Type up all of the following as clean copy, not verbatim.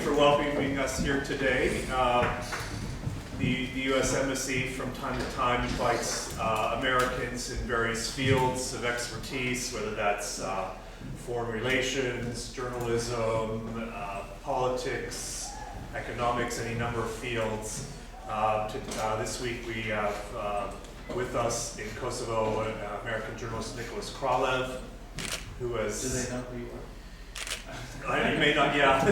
for welcoming us here today. The U.S. Embassy from time to time invites Americans in various fields of expertise, whether that's foreign relations, journalism, politics, economics, any number of fields. This week we have with us in Kosovo American journalist Nicholas Kralev, who has... Do they know who you are? You may not, yeah.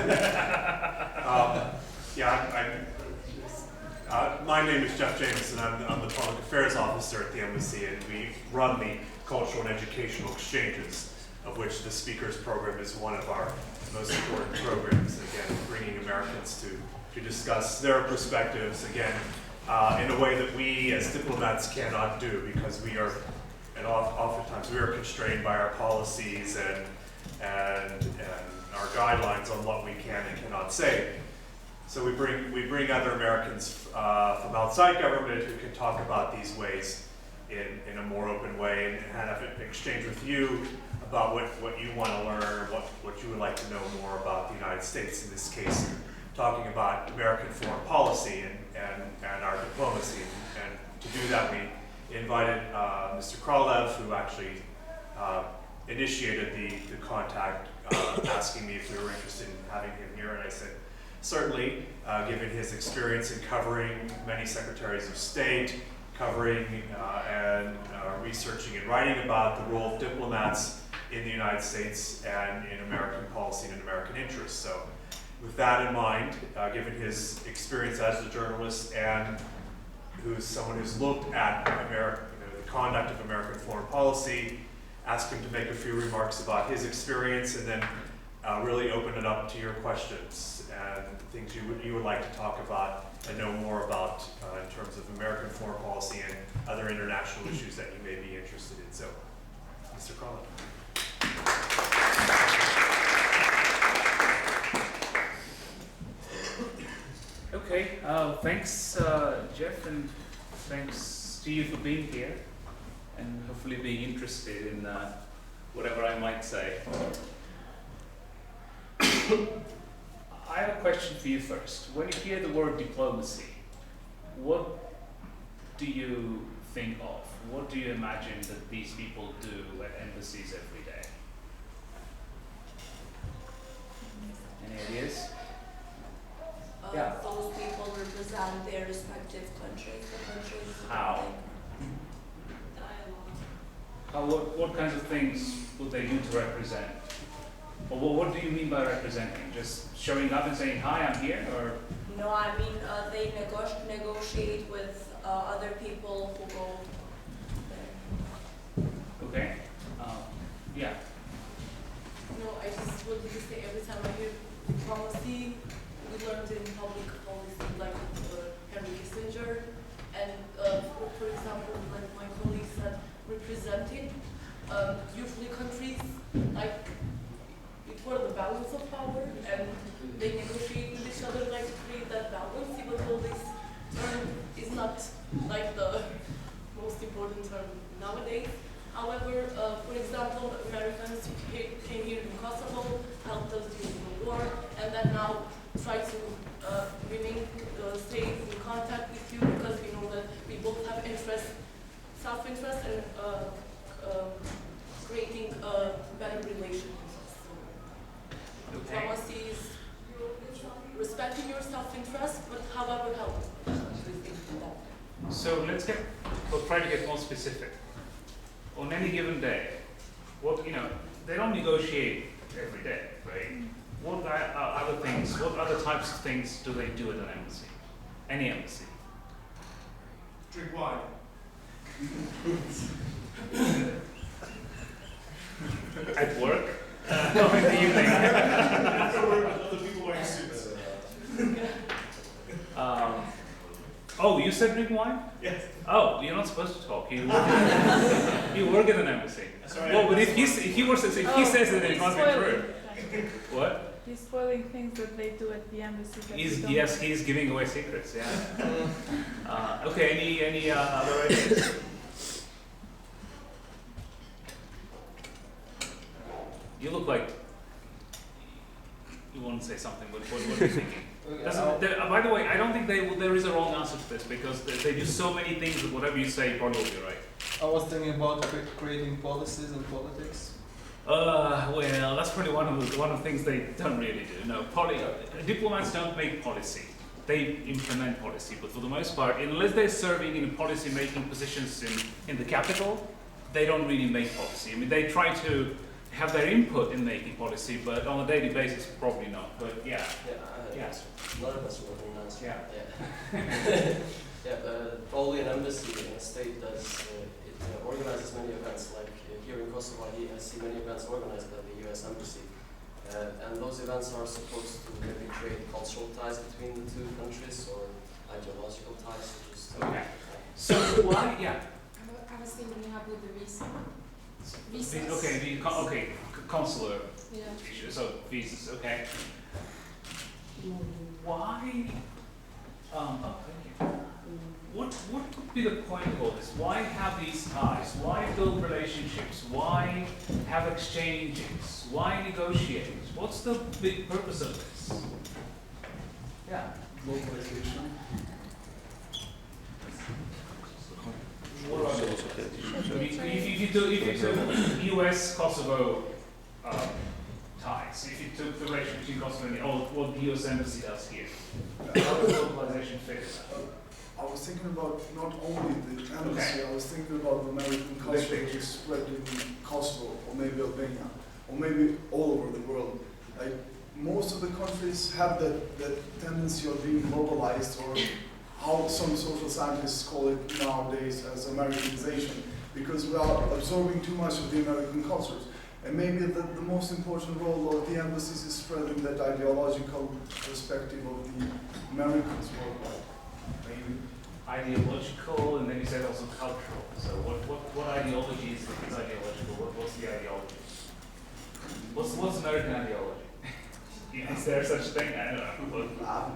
My name is Jeff Jameson. I'm the public affairs officer at the embassy, and we run the cultural and educational exchanges, of which the speakers program is one of our most important programs. Again, bringing Americans to discuss their perspectives, again, in a way that we as diplomats cannot do, because we are, and oftentimes we are constrained by our policies and our guidelines on what we can and cannot say. So we bring other Americans from outside government who can talk about these ways in a more open way and have an exchange with you about what you want to learn, what you would like to know more about the United States. In this case, talking about American foreign policy and our diplomacy. And to do that, we invited Mr. Kralev, who actually initiated the contact, asking me if we were interested in having him here, and I said, certainly, given his experience in covering many secretaries of state, covering and researching and writing about the role of diplomats in the United States and in American policy and in American interests. So with that in mind, given his experience as a journalist and who's someone who's looked at the conduct of American foreign policy, ask him to make a few remarks about his experience, and then really open it up to your questions and things you would like to talk about and know more about in terms of American foreign policy and other international issues that you may be interested in. So, Mr. Kralev. Okay, thanks Jeff, and thanks to you for being here and hopefully being interested in whatever I might say. I have a question for you first. When you hear the word diplomacy, what do you think of? What do you imagine that these people do at embassies every day? Any ideas? Yeah. Those people represent their respective countries. How? What kinds of things would they do to represent? Or what do you mean by representing? Just showing up and saying, hi, I'm here? Or? No, I mean they negotiate with other people who go there. Okay. Yeah. No, I just wanted to say every time I hear diplomacy, we learned in public policy, like Henry Kissinger, and for example, like my colleague said, representing usually countries like for the balance of power, and they negotiate with each other like to create that balance, even though this term is not like the most important term nowadays. However, for example, Americans came here in Kosovo, helped us during the war, and then now try to stay in contact with you because we know that we both have self-interest, and creating better relations. Okay. Diplomacy is respecting your self-interest, but however helpful. So we'll try to get more specific. On any given day, they don't negotiate every day, right? What other things, what other types of things do they do at an embassy? Any embassy? Drink wine. At work? No, in the evening. Other people wearing suits. Oh, you said drink wine? Yes. Oh, you're not supposed to talk. You work at an embassy. Sorry, Well, but if he says it, it must be true. What? He's spoiling things that they do at the embassy. That He's giving away secrets. Yeah. Okay. Any other ideas? You look like You want to say something, but what are you thinking? Okay, By the way, I don't think there is a wrong answer to this because they do so many things that whatever you say probably will be right. I was thinking about creating policies and politics. Well, that's probably one of the things they don't really do. No, diplomats don't make policy. They implement policy, but for the most part, unless they're serving in policy-making positions in the capital, they don't really make policy. I mean, they try to have their input in making policy, but on a daily basis, probably not. But yeah. Yes. Another question with an answer. Yeah. Probably an embassy in a state does organizes many events. Like here in Kosovo, I see many events organized by the U.S. Embassy, and those events are supposed to maybe create cultural ties between the two countries or ideological ties. Okay. So why? Yeah. I was thinking about the visa. Consular Yeah. issues. So visas. Okay. Why? Thank you. What could be the point of all this? Why have these ties? Why build relationships? Why have exchanges? Why negotiate? What's the big purpose of this? Yeah. Localization. What about if you took U.S. Kosovo ties, if you took the relationship between Kosovo and what the U.S. Embassy does here, how does localization fit in that? I was thinking about not only the embassy, I was thinking about the American culture which is spread in Kosovo, or maybe Albania, or maybe all over the world. Like, most of the countries have that tendency of being globalized, or how some social scientists call it nowadays as Americanization, because we are absorbing too much of the American cultures. And maybe the most important role of the embassies is spreading that ideological perspective of the Americans worldwide. Maybe. Ideological, and then you said also cultural. So what ideology is ideological? What's the ideology? What's American ideology? Is there such a thing? I don't know.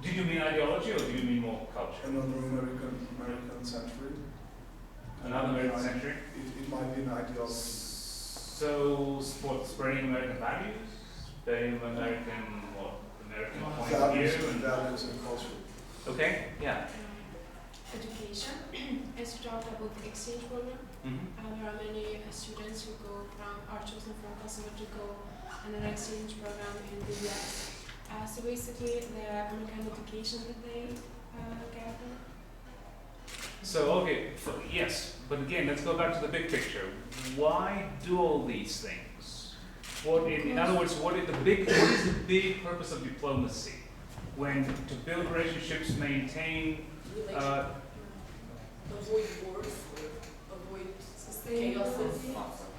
Did you mean ideology or do you mean more culture? Another American century. Another American century? It might be an ideology. So, what, spreading American values? Spreading American point of Values view? Values and culture. Okay, yeah. Education. As you talked about the exchange program, there are many students who are chosen from Kosovo to go on an exchange program in the US. So basically, there are American education that they gather. So, okay, yes, but again, let's go back to the big picture. Why do all these things? In other words, what is the big purpose of diplomacy? When to build relationships, maintain, Avoid wars, avoid chaos,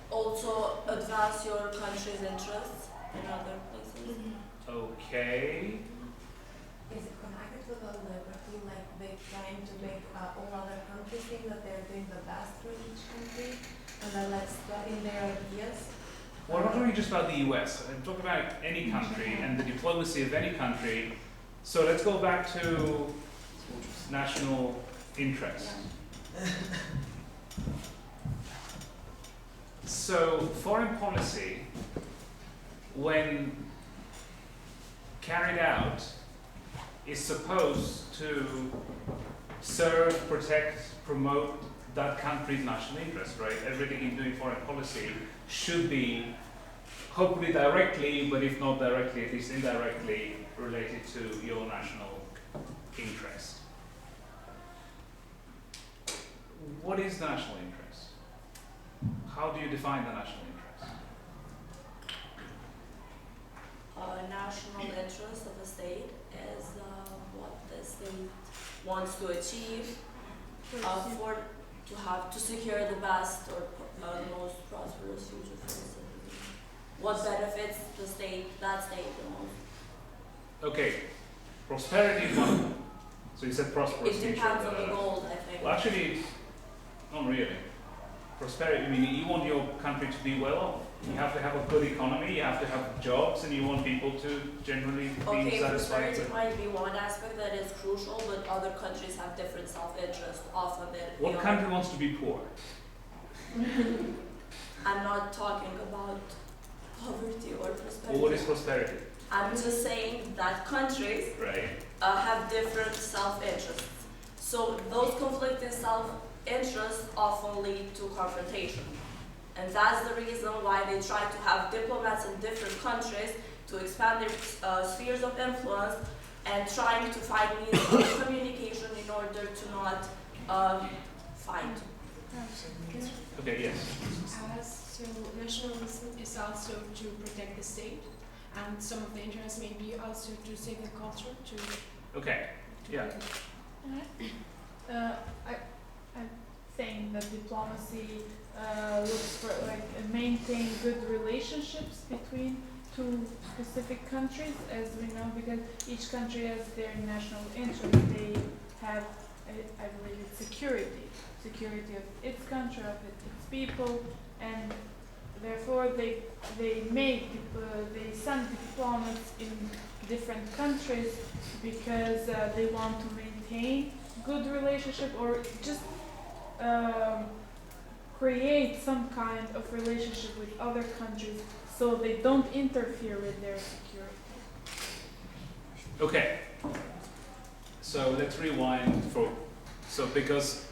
also advance your country's interests in other places. okay. Is it connected with the liberty, like they trying to make all other countries think that they're doing the best for each country, and then let's get in their ideas? Well, I'm not talking just about the US. I'm talking about any country and the diplomacy of any country. So let's go back to national interest. So foreign policy, when carried out, is supposed to serve, protect, promote that country's national interest, right? Everything in doing foreign policy should be, hopefully directly, but if not directly, at least indirectly, related to your national interest. What is the national interest? How do you define the national interest? National interest of a state is what the state wants to achieve to secure the best or the most prosperous future for the citizen. What benefits that state the most? Okay, prosperity is one of them. So you said prosperous It future. depends on the goal, I think. Well, actually, not really. Prosperity, I mean, you want your country to be well off. You have to have a good economy, you have to have jobs, and you want people to generally be Okay, satisfied. prosperity might be one aspect that is crucial, but other countries have different self-interest often that What country wants to be poor? I'm not talking about poverty or prosperity. Or what is prosperity? I'm just saying that countries Right. have different self-interests. So those conflicting self-interests often lead to confrontation. And that's the reason why they try to have diplomats in different countries to expand their spheres of influence and trying to find means of communication in order to not fight. Okay, yes. So nationalism is also to protect the state, and some of the interests may be also to save the culture, to Okay, yeah. I'm saying that diplomacy looks for like maintain good relationships between two specific countries, as we know, because each country has their national interest. They have, I believe, it's security of its country, of its people, and therefore they send diplomats in different countries because they want to maintain good relationship or just create some kind of relationship with other countries so they don't interfere with their security. Okay. So let's rewind because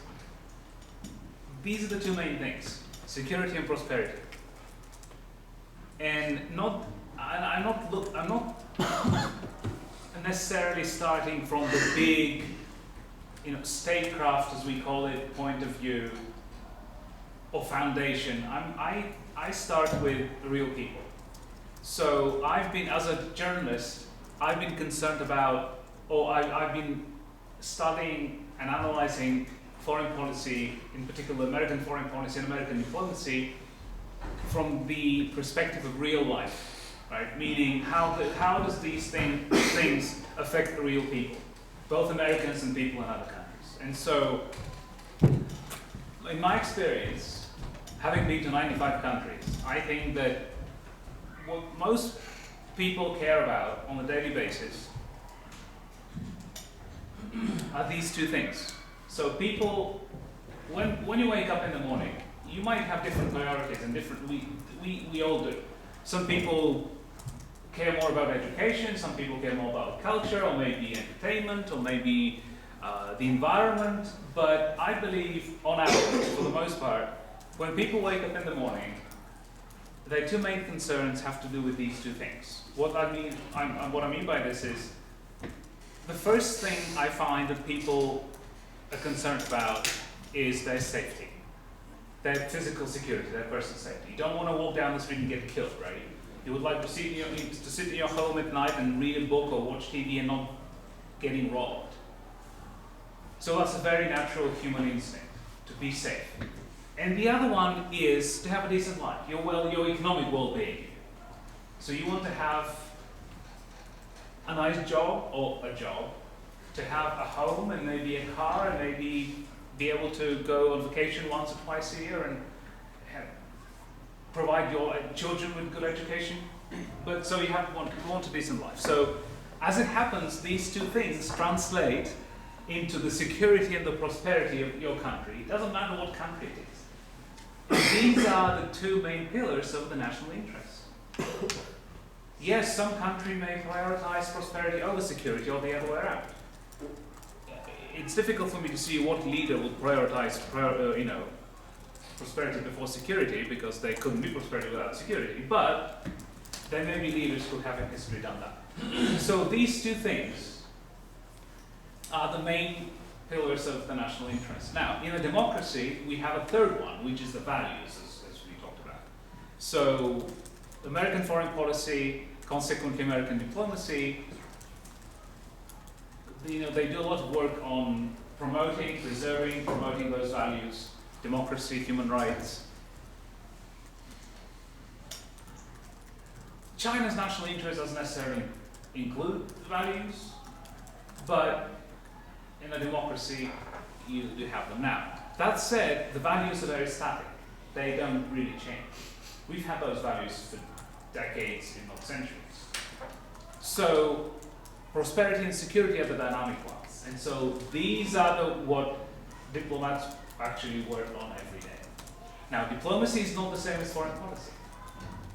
these are the two main things: security and prosperity. And I'm not necessarily starting from the big, statecraft, as we call it, point of view or foundation. I start with real people. So as a journalist, I've been concerned about, or I've been studying and analyzing foreign policy, in particular American foreign policy and American diplomacy, from the perspective of real life, right? Meaning, how does these things affect the real people, both Americans and people in other countries? And so, in my experience, having been to 95 countries, I think that what most people care about on a daily basis are these two things. So people, when you wake up in the morning, you might have different priorities, and we all do. Some people care more about education, some people care more about culture, or maybe entertainment, or maybe the environment. But I believe, on average, for the most part, when people wake up in the morning, their two main concerns have to do with these two things. What I mean by this is, the first thing I find that people are concerned about is their safety, their physical security, their personal safety. You don't want to walk down the street and get killed, right? You would like to sit in your home at night and read a book or watch TV and not getting robbed. So that's a very natural human instinct, to be safe. And the other one is to have a decent life, your economic well-being. So you want to have a nice job, or a job, to have a home and maybe a car and maybe be able to go on vacation once or twice a year and provide your children with good education. But so you want a decent life. So as it happens, these two things translate into the security and the prosperity of your country. It doesn't matter what country it is. These are the two main pillars of the national interest. Yes, some country may prioritize prosperity over security, or the other way around. It's difficult for me to see what leader would prioritize, prosperity before security, because there couldn't be prosperity without security. But there may be leaders who have in history done that. So these two things are the main pillars of the national interest. Now, in a democracy, we have a third one, which is the values, as we talked about. So, American foreign policy, consequently American diplomacy, they do a lot of work on preserving, promoting those values, democracy, human rights. China's national interest doesn't necessarily include values, but in a democracy, you do have them. Now, that said, the values are very static. They don't really change. We've had those values for decades, if not centuries. So, prosperity and security are the dynamic ones. And so, these are what diplomats actually work on every day. Now, diplomacy is not the same as foreign policy.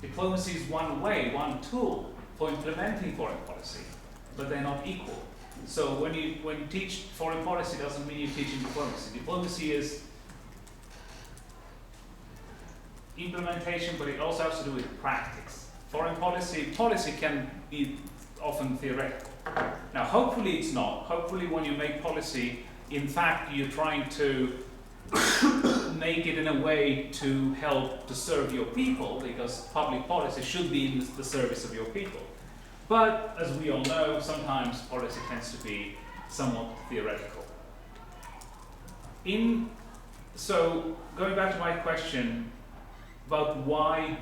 Diplomacy is one way, one tool for implementing foreign policy, but they're not equal. So when you teach foreign policy, doesn't mean you're teaching diplomacy. Diplomacy is implementation, but it also has to do with practice. Foreign policy can be often theoretical. Now, hopefully it's not. Hopefully when you make policy, in fact, you're trying to make it in a way to help to serve your people, because public policy should be in the service of your people. But as we all know, sometimes policy tends to be somewhat theoretical. So going back to my question about why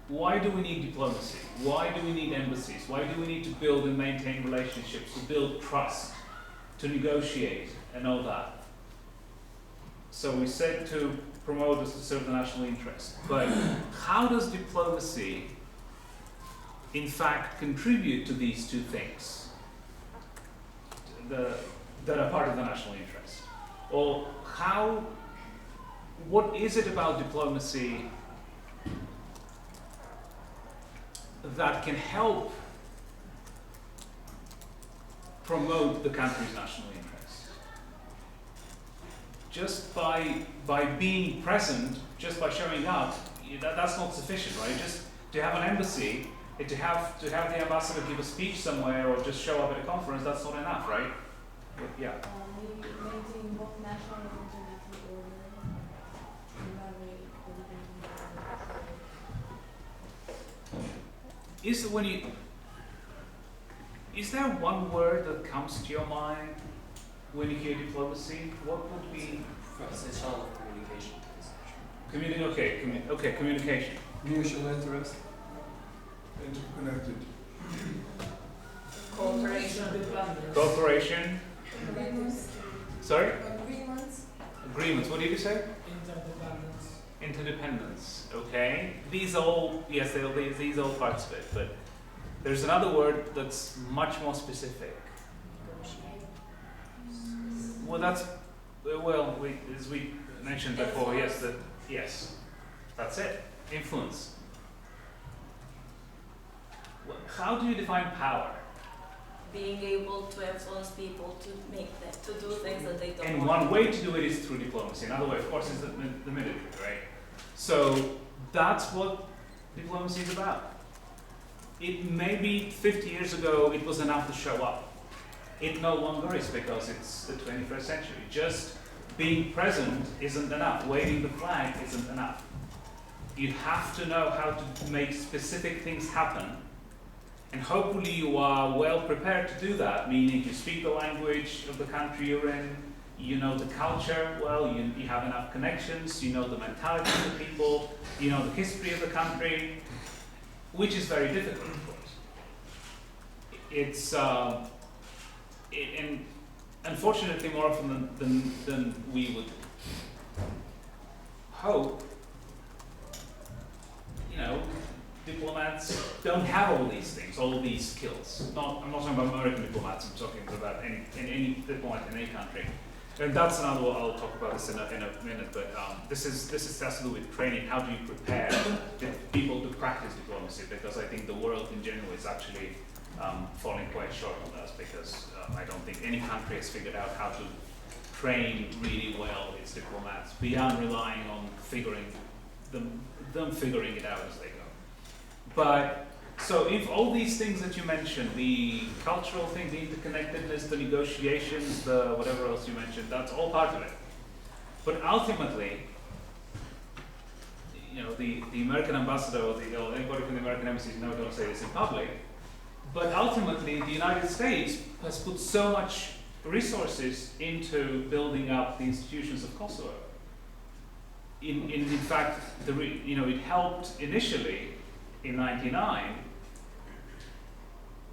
do we need diplomacy? Why do we need embassies? Why do we need to build and maintain relationships, to build trust, to negotiate and all that? So we said to promote us to serve the national interest. But how does diplomacy in fact contribute to these two things that are part of the national interest? Or what is it about diplomacy that can help promote the country's national interest? Just by being present, just by showing up, that's not sufficient, right? Just to have an embassy, to have the ambassador give a speech somewhere or just show up at a conference, that's not enough, right? Yeah. Maybe maintain both national and international order. Is there one word that comes to your mind when you hear diplomacy? What would be? It's a channel of communication. Communication. Mutual interest. Interconnected. Cooperation. Agreements. Sorry? Agreements. Agreements. What did you say? Interdependence. Okay. These all parts of it, but there's another word that's much more specific. Well, as we mentioned before, yes, that's it. Influence. How do you define power? Being able to influence people to do things that they don't And want. one way to do it is through diplomacy. Another way, of course, is the military, right? So that's what diplomacy is about. It maybe 50 years ago it was enough to show up. It no longer is, because it's the 21st century. Just being present isn't enough. Waving the flag isn't enough. You have to know how to make specific things happen. And hopefully you are well prepared to do that, meaning you speak the language of the country you're in, you know the culture well, you have enough connections, you know the mentality of the people, you know the history of the country, which is very difficult, of course. It's and unfortunately, more often than we would hope, diplomats don't have all these things, all these skills. I'm not talking about American diplomats. I'm talking about any diplomat in any country. And that's another one. I'll talk about this in a minute. But this has to do with training. How do you prepare people to practice diplomacy? Because I think the world in general is actually falling quite short on that, because I don't think any country has figured out how to train really well its diplomats beyond relying on them figuring it out as they go. But so if all these things that you mentioned, the cultural thing, the interconnectedness, the negotiations, the whatever else you mentioned, that's all part of it. But ultimately, the American ambassador or anybody from the American embassy don't say this in public, but ultimately the United States has put so much resources into building up the institutions of Kosovo. In fact, it helped initially in '99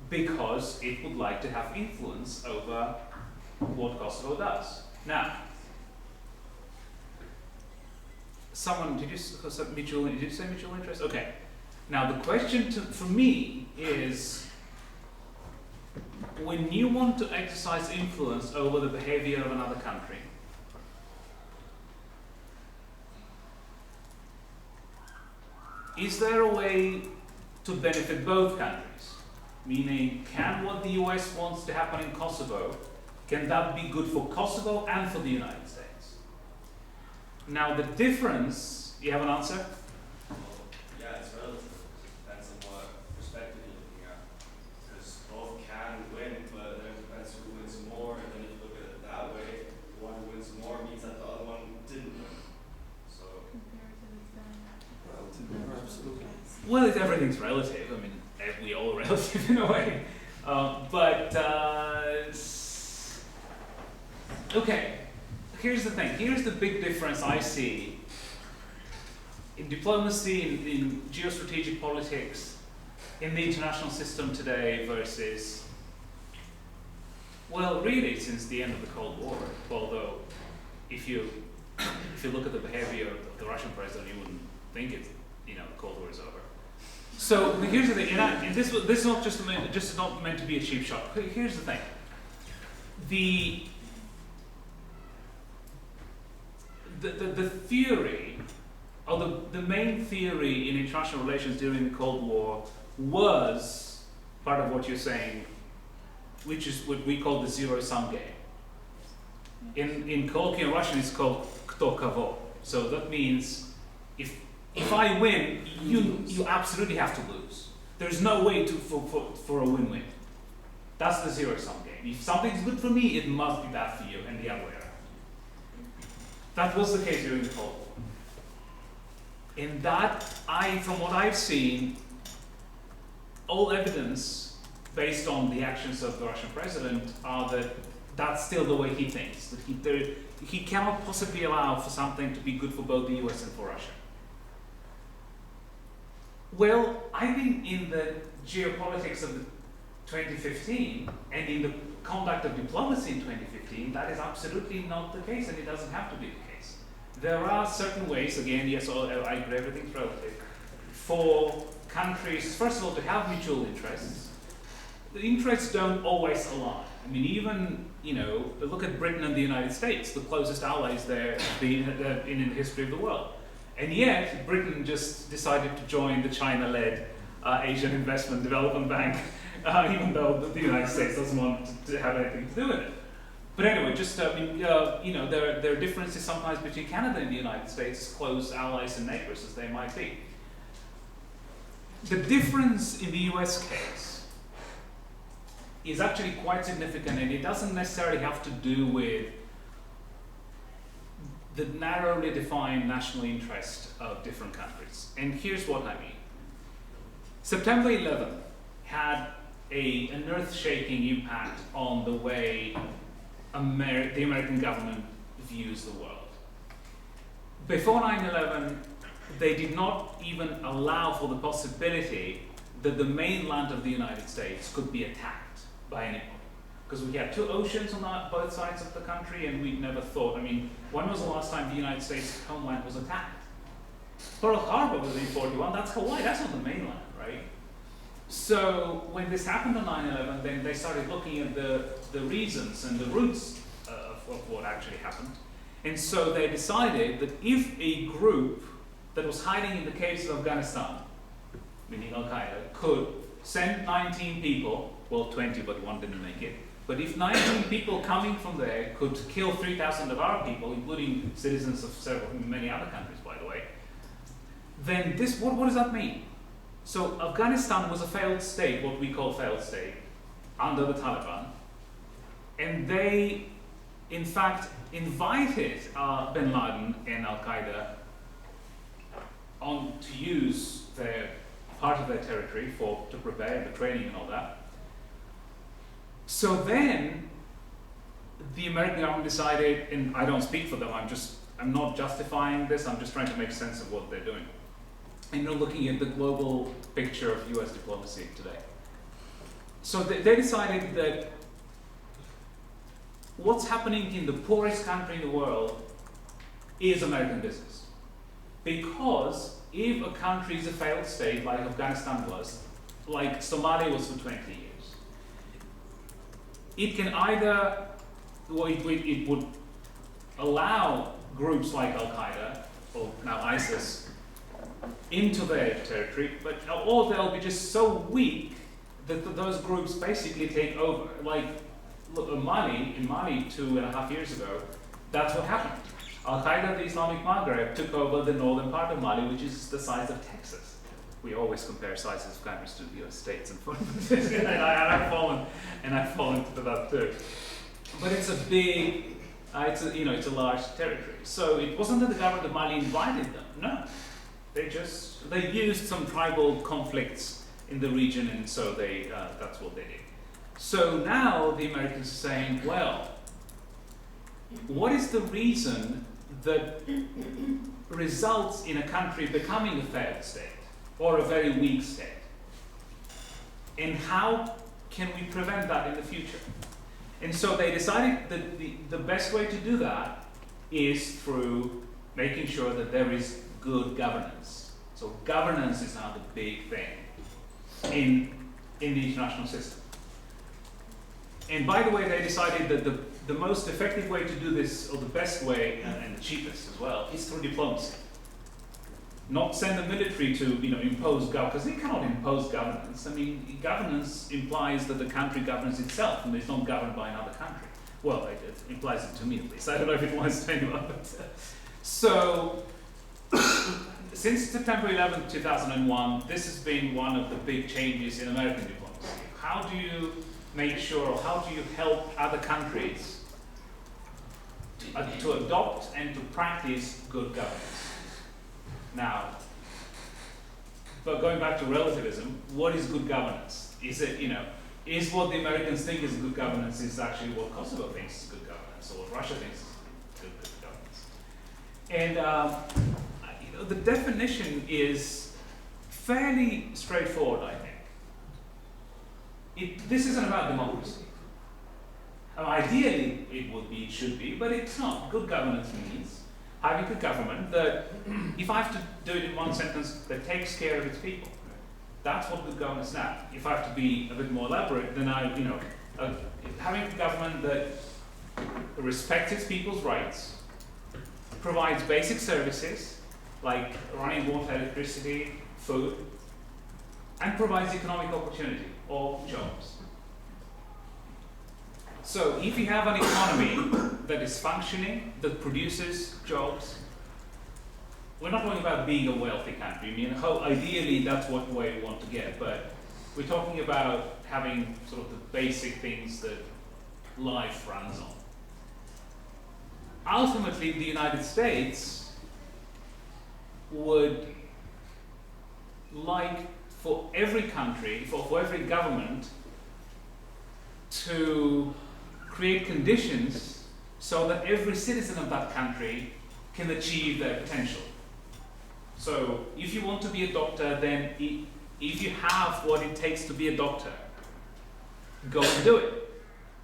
because it would like to have influence over what Kosovo does. Now, did you say mutual interest? Okay. Now the question for me is, when you want to exercise influence over the behavior of another country, is there a way to benefit both countries? Meaning, can what the US wants to happen in Kosovo, can that be good for Kosovo and for the United States? Now the difference, you have an answer? Yeah, it's relative. It depends on what perspective you're looking at. Because both can win, but then it depends who wins more. And then if you look at it that way, the one who wins more means that the other one didn't win. So Absolutely. Well, everything's relative. I mean, we all are relative in a way. Okay, here's the thing. Here's the big difference I see in diplomacy, in geostrategic politics, in the international system today versus, well, really since the end of the Cold War. Although, if you look at the behavior of the Russian president, you wouldn't think it's, the Cold War is over. So here's the thing, and this is not just meant to be a cheap shot. Here's the thing: the theory, or the main theory in international relations during the Cold War was part of what you're saying, which is what we call the zero-sum game. In colloquial Russian, it's called kto kogo. So that means if I win, you absolutely have to lose. There's no way for a win-win. That's the zero-sum game. If something's good for me, it must be bad for you, and the other way around. That was the case during the Cold War. In that, from what I've seen, all evidence based on the actions of the Russian president are that that's still the way he thinks. That he cannot possibly allow for something to be good for both the US and for Russia. Well, I think in the geopolitics of 2015 and in the conduct of diplomacy in 2015, that is absolutely not the case, and it doesn't have to be the case. There are certain ways, again, yes, I agree, everything's relative, for countries, first of all, to have mutual interests. The interests don't always align. I mean, even, look at Britain and the United States, the closest allies there have been in the history of the world. And yet, Britain just decided to join the China-led Asian Investment Development Bank, even though the United States doesn't want to have anything to do with it. But anyway, there are differences sometimes between Canada and the United States, close allies and neighbors as they might be. The difference in the US case is actually quite significant, and it doesn't necessarily have to do with the narrowly defined national interest of different countries. And here's what I mean. September 11 had an earth-shaking impact on the way the American government views the world. Before 9/11, they did not even allow for the possibility that the mainland of the United States could be attacked by anyone. Because we had two oceans on both sides of the country, and we'd never thought, when was the last time the United States homeland was attacked? Pearl Harbor was in 41, that's Hawaii, that's not the mainland, right? So when this happened on 9/11, then they started looking at the reasons and the roots of what actually happened. And so they decided that if a group that was hiding in the caves of Afghanistan, meaning Al-Qaeda, could send 19 people, well 20 but one didn't make it, but if 19 people coming from there could kill 3,000 of our people, including citizens of many other countries, by the way, then what does that mean? So Afghanistan was a failed state, what we call failed state, under the Taliban, and they, in fact, invited bin Laden and Al-Qaeda to use part of their territory to prepare the training and all that. So then, the American government decided, and I don't speak for them, I'm not justifying this, I'm just trying to make sense of what they're doing. And you're looking at the global picture of US diplomacy today. So they decided that what's happening in the poorest country in the world is American business. Because if a country is a failed state, like Afghanistan was, like Somalia was for 20 years, it can either, it would allow groups like Al-Qaeda, or now ISIS, into their territory, or they'll be just so weak that those groups basically take over. Like look, in Mali 2.5 years ago, that's what happened. Al-Qaeda, the Islamic Maghreb, took over the northern part of Mali, which is the size of Texas. We always compare sizes of countries to the US states and I've fallen into that too. But it's a big, it's a large territory. So it wasn't that the government of Mali invited them. No, they used some tribal conflicts in the region, and so that's what they did. So now the Americans are saying, well, what is the reason that results in a country becoming a failed state or a very weak state? And how can we prevent that in the future? And so they decided that the best way to do that is through making sure that there is good governance. So governance is now the big thing in the international system. And by the way, they decided that the most effective way to do this, or the best way, and the cheapest as well, is through diplomacy. Not send the military to impose governance, because they cannot impose governance. I mean, governance implies that the country governs itself and is not governed by another country. Well, it implies it to me at least. I don't know if it was to anyone. So, since September 11, 2001, this has been one of the big changes in American diplomacy. How do you make sure, or how do you help other countries to adopt and to practice good governance? Now, but going back to relativism, what is good governance? Is it, is what the Americans think is good governance is actually what Kosovo thinks is good governance, or what Russia thinks is good governance? And the definition is fairly straightforward, I think. This isn't about democracy. Ideally, it should be, but it's not. Good governance means having a government that, if I have to do it in one sentence, that takes care of its people. That's what good governance is now. If I have to be a bit more elaborate, then having a government that respects its people's rights, provides basic services like running water, electricity, food, and provides economic opportunity or jobs. So if you have an economy that is functioning, that produces jobs, we're not talking about being a wealthy country. I mean, ideally that's what way we want to get, but we're talking about having sort of the basic things that life runs on. Ultimately, the United States would like for every country, for every government, to create conditions so that every citizen of that country can achieve their potential. So if you want to be a doctor, then if you have what it takes to be a doctor, go and do it.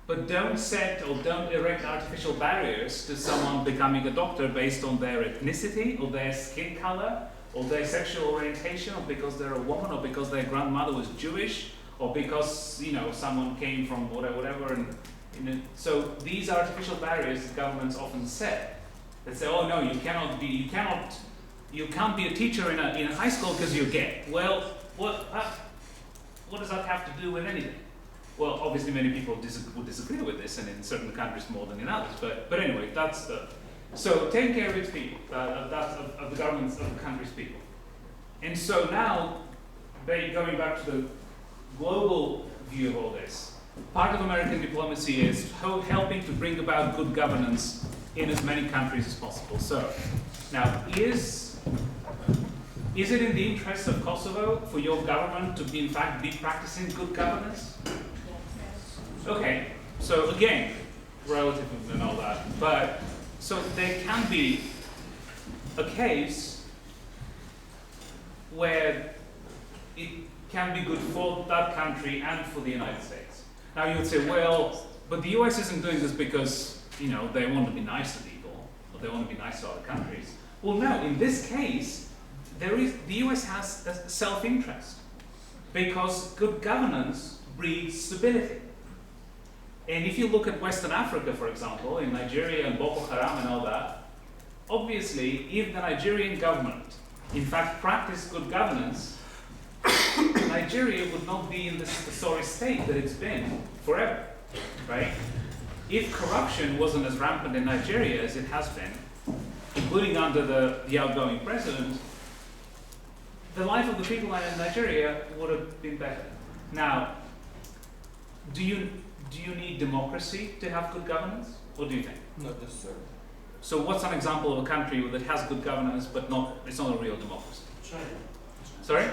But don't set or don't erect artificial barriers to someone becoming a doctor based on their ethnicity or their skin color or their sexual orientation, or because they're a woman, or because their grandmother was Jewish, or because someone came from whatever. And so these artificial barriers that governments often set. They say, oh no, you can't be a teacher in a high school because you're gay. Well, what does that have to do with anything? Well, obviously many people would disagree with this, and in certain countries more than in others. But anyway, that's so take care of its people, that's of the governments of the country's people. And so now, going back to the global view of all this, part of American diplomacy is helping to bring about good governance in as many countries as possible. So now, is it in the interest of Kosovo for your government to in fact be practicing good governance? Okay, so again, relative and all that, but so there can be a case where it can be good for that country and for the United States. Now you would say, well, but the US isn't doing this because they want to be nice to people, or they want to be nice to other countries. Well, no, in this case, the US has a self-interest, because good governance breeds stability. And if you look at Western Africa, for example, in Nigeria and Boko Haram and all that, obviously, if the Nigerian government in fact practiced good governance, Nigeria would not be in this sorry state that it's been forever, right? If corruption wasn't as rampant in Nigeria as it has been, including under the outgoing president, the life of the people in Nigeria would have been better. Now, do you need democracy to have good governance? What do you think? Not necessarily. So what's an example of a country that has good governance but it's not a real democracy? China. Sorry?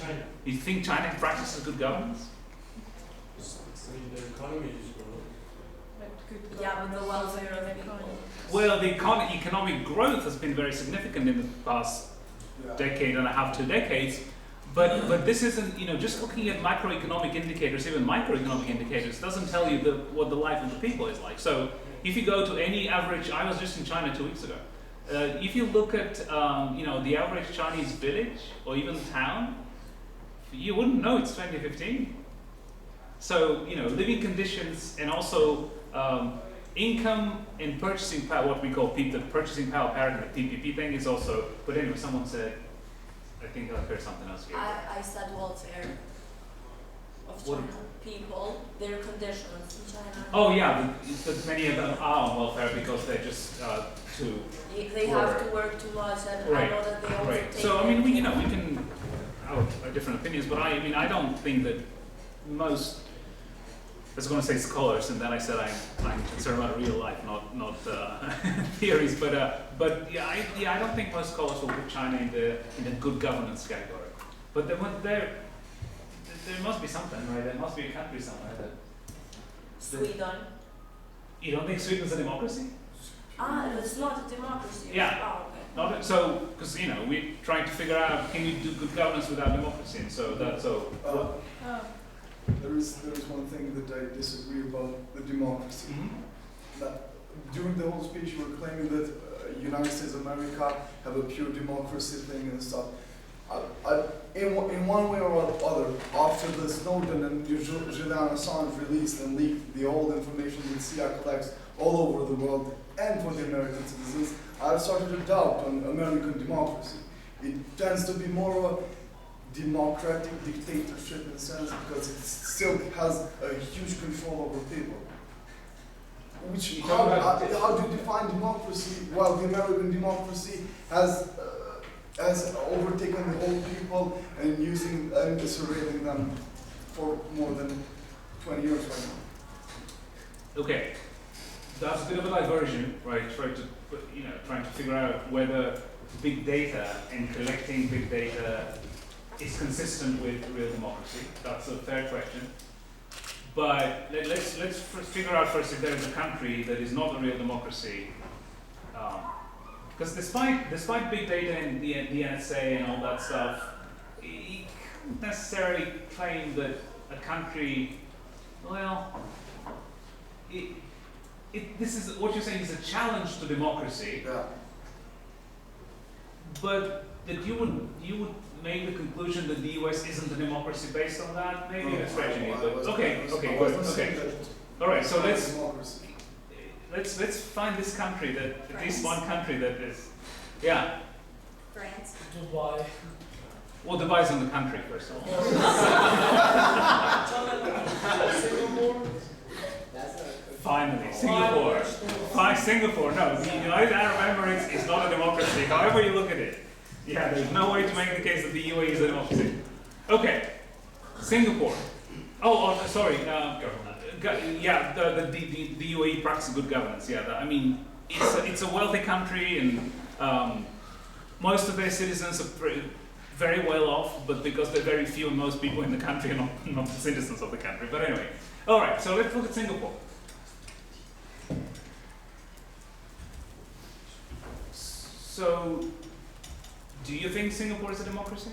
China. You think China practices good governance? I mean, their economy is growing. But good Yeah, but the governance welfare of and people. economy. Well, the economic growth has been very significant in the past decade and a half, 2 decades. But this isn't, just looking at macroeconomic indicators, even microeconomic indicators, doesn't tell you what the life of the people is like. So if you go to any average, I was just in China 2 weeks ago. If you look at, the average Chinese village or even town, you wouldn't know it's 2015. So, living conditions and also income and purchasing power, what we call the purchasing power parity, the PPP thing is also, but anyway, someone said, I think I heard something else here. I said welfare of What? China people, their conditions in China. Oh yeah, but many of them are on welfare because they're just too. They have to work too much, and Right. I know that they also Right. take. So I mean, we can have different opinions, but I don't think that most. I was going to say scholars, and then I said I'm concerned about real life, not theories. But I don't think most scholars will put China in the good governance category. But there must be something, right? There must be a country somewhere that. Sweden. You don't think Sweden's a democracy? It's not a democracy. Yeah. Oh, okay. Not so, because we're trying to figure out can you do good governance without democracy, and so that's so. Oh. There is one thing that I disagree about the democracy. That during the whole speech you were claiming that United States of America have a pure democracy thing and stuff. In one way or other, after the Snowden and Julian Assange released and leaked the old information that CIA collects all over the world and for the American citizens, I started to doubt on American democracy. It tends to be more of a democratic dictatorship in a sense because it still has a huge control over people. How do you define democracy while the American democracy has overtaken the whole people and using and surveilling them for more than 20 years right now? Okay, that's a bit of a diversion, right? Trying to figure out whether big data and collecting big data is consistent with real democracy. That's a fair question. But let's figure out first if there is a country that is not a real democracy. Because despite big data and the NSA and all that stuff, you can't necessarily claim that a country, this is what you're saying is a challenge to democracy. Yeah. But that you would make the conclusion that the US isn't a democracy based on that? Maybe you're stretching it, but okay, good. All right, so let's find this country that at least one country that is, yeah. France. Dubai. Well, Dubai's in the country first of all. Singapore. Finally, Singapore. Singapore. No, the United Arab Emirates is not a democracy. However you look at it. Yeah, there's no way to make the case that the UAE is a democracy. Okay, Singapore. Sorry. Yeah, the UAE practices good governance. Yeah, it's a wealthy country, and most of their citizens are very well off, but because they're very few, and most people in the country are not the citizens of the country. But anyway, all right. So let's look at Singapore. So, do you think Singapore is a democracy?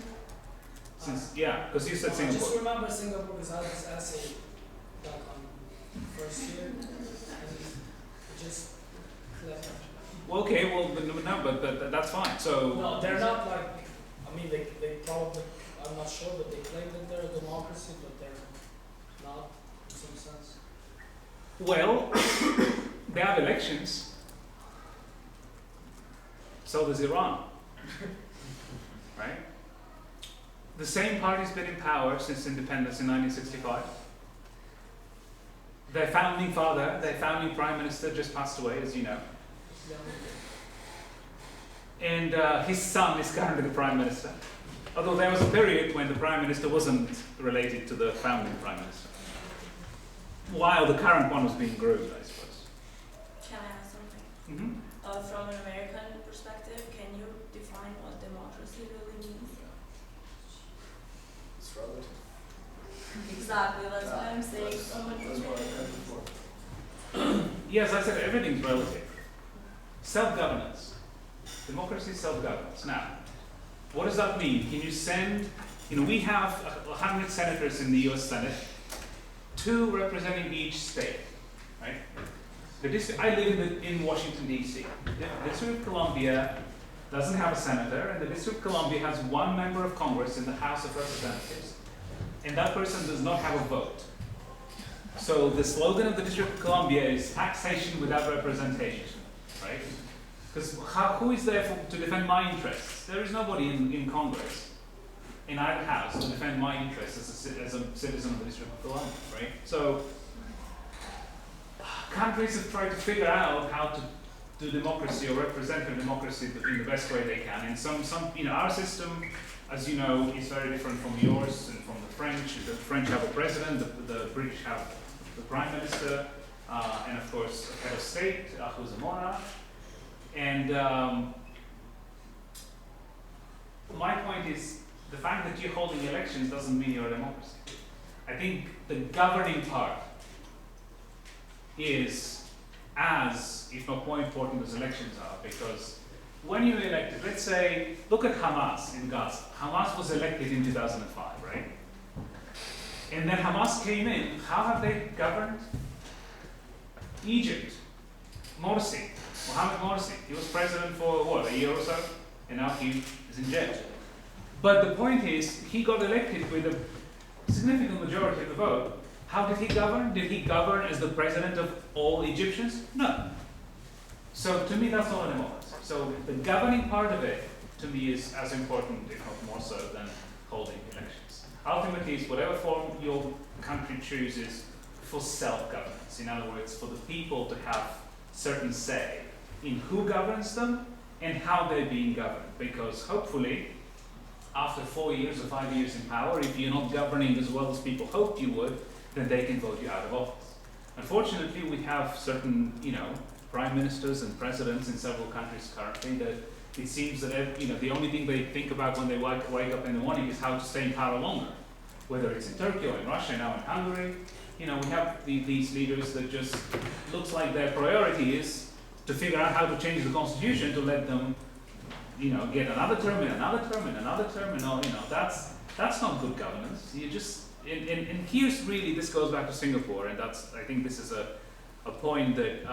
Because you said Singapore. Just remember Singapore because I had this essay back on first year and it just clicked. Well, okay, but that's fine. So No, they're not like, they probably, I'm not sure, but they claim that they're a democracy, but they're not in some sense. Well, they have elections. So does Iran. right? The same party's been in power since independence in 1965. Their founding father, their founding prime minister just passed away, as you know. And his son is currently the prime minister. Although there was a period when the prime minister wasn't related to the founding prime minister. While the current one was being groomed, I suppose. Can I ask something? Mm-hmm. From an American perspective, can you define what democracy really means? It's relative. Exactly, that's what I'm saying. That's what I had before. Yes, I said everything's relative. Self-governance. Democracy is self-governance. Now, what does that mean? Can you send, we have 100 senators in the US Senate, 2 representing each state, right? I live in Washington, D.C. The District of Columbia doesn't have a senator, and the District of Columbia has 1 member of Congress in the House of Representatives, and that person does not have a vote. So the slogan of the District of Columbia is taxation without representation, right? Because who is there to defend my interests? There is nobody in Congress, in either house, to defend my interests as a citizen of the District of Columbia, right? So countries have tried to figure out how to do democracy or representative democracy in the best way they can. And some, our system, as you know, is very different from yours and from the French. The French have a president, the British have the prime minister, and of course a head of state, who's a monarch. And my point is, the fact that you're holding elections doesn't mean you're a democracy. I think the governing part is as, if not more important as elections are, because when you're elected, let's say, look at Hamas in Gaza. Hamas was elected in 2005, right? And then Hamas came in. How have they governed? Egypt, Morsi, Mohammed Morsi. He was president for what, a year or so? And now he is in jail. But the point is, he got elected with a significant majority of the vote. How did he govern? Did he govern as the president of all Egyptians? No. So to me, that's not a democracy. So the governing part of it, to me, is as important, if not more so, than holding elections. Ultimately, it's whatever form your country chooses for self-governance. In other words, for the people to have certain say in who governs them and how they're being governed. Because hopefully, after 4 years or 5 years in power, if you're not governing as well as people hoped you would, then they can vote you out of office. Unfortunately, we have certain, prime ministers and presidents in several countries currently that it seems that, the only thing they think about when they wake up in the morning is how to stay in power longer. Whether it's in Turkey or in Russia, now in Hungary, we have these leaders that just looks like their priority is to figure out how to change the constitution to let them, get another term and another term and another term and all, that's not good governance. You just, and here's really, this goes back to Singapore, and I think this is a point that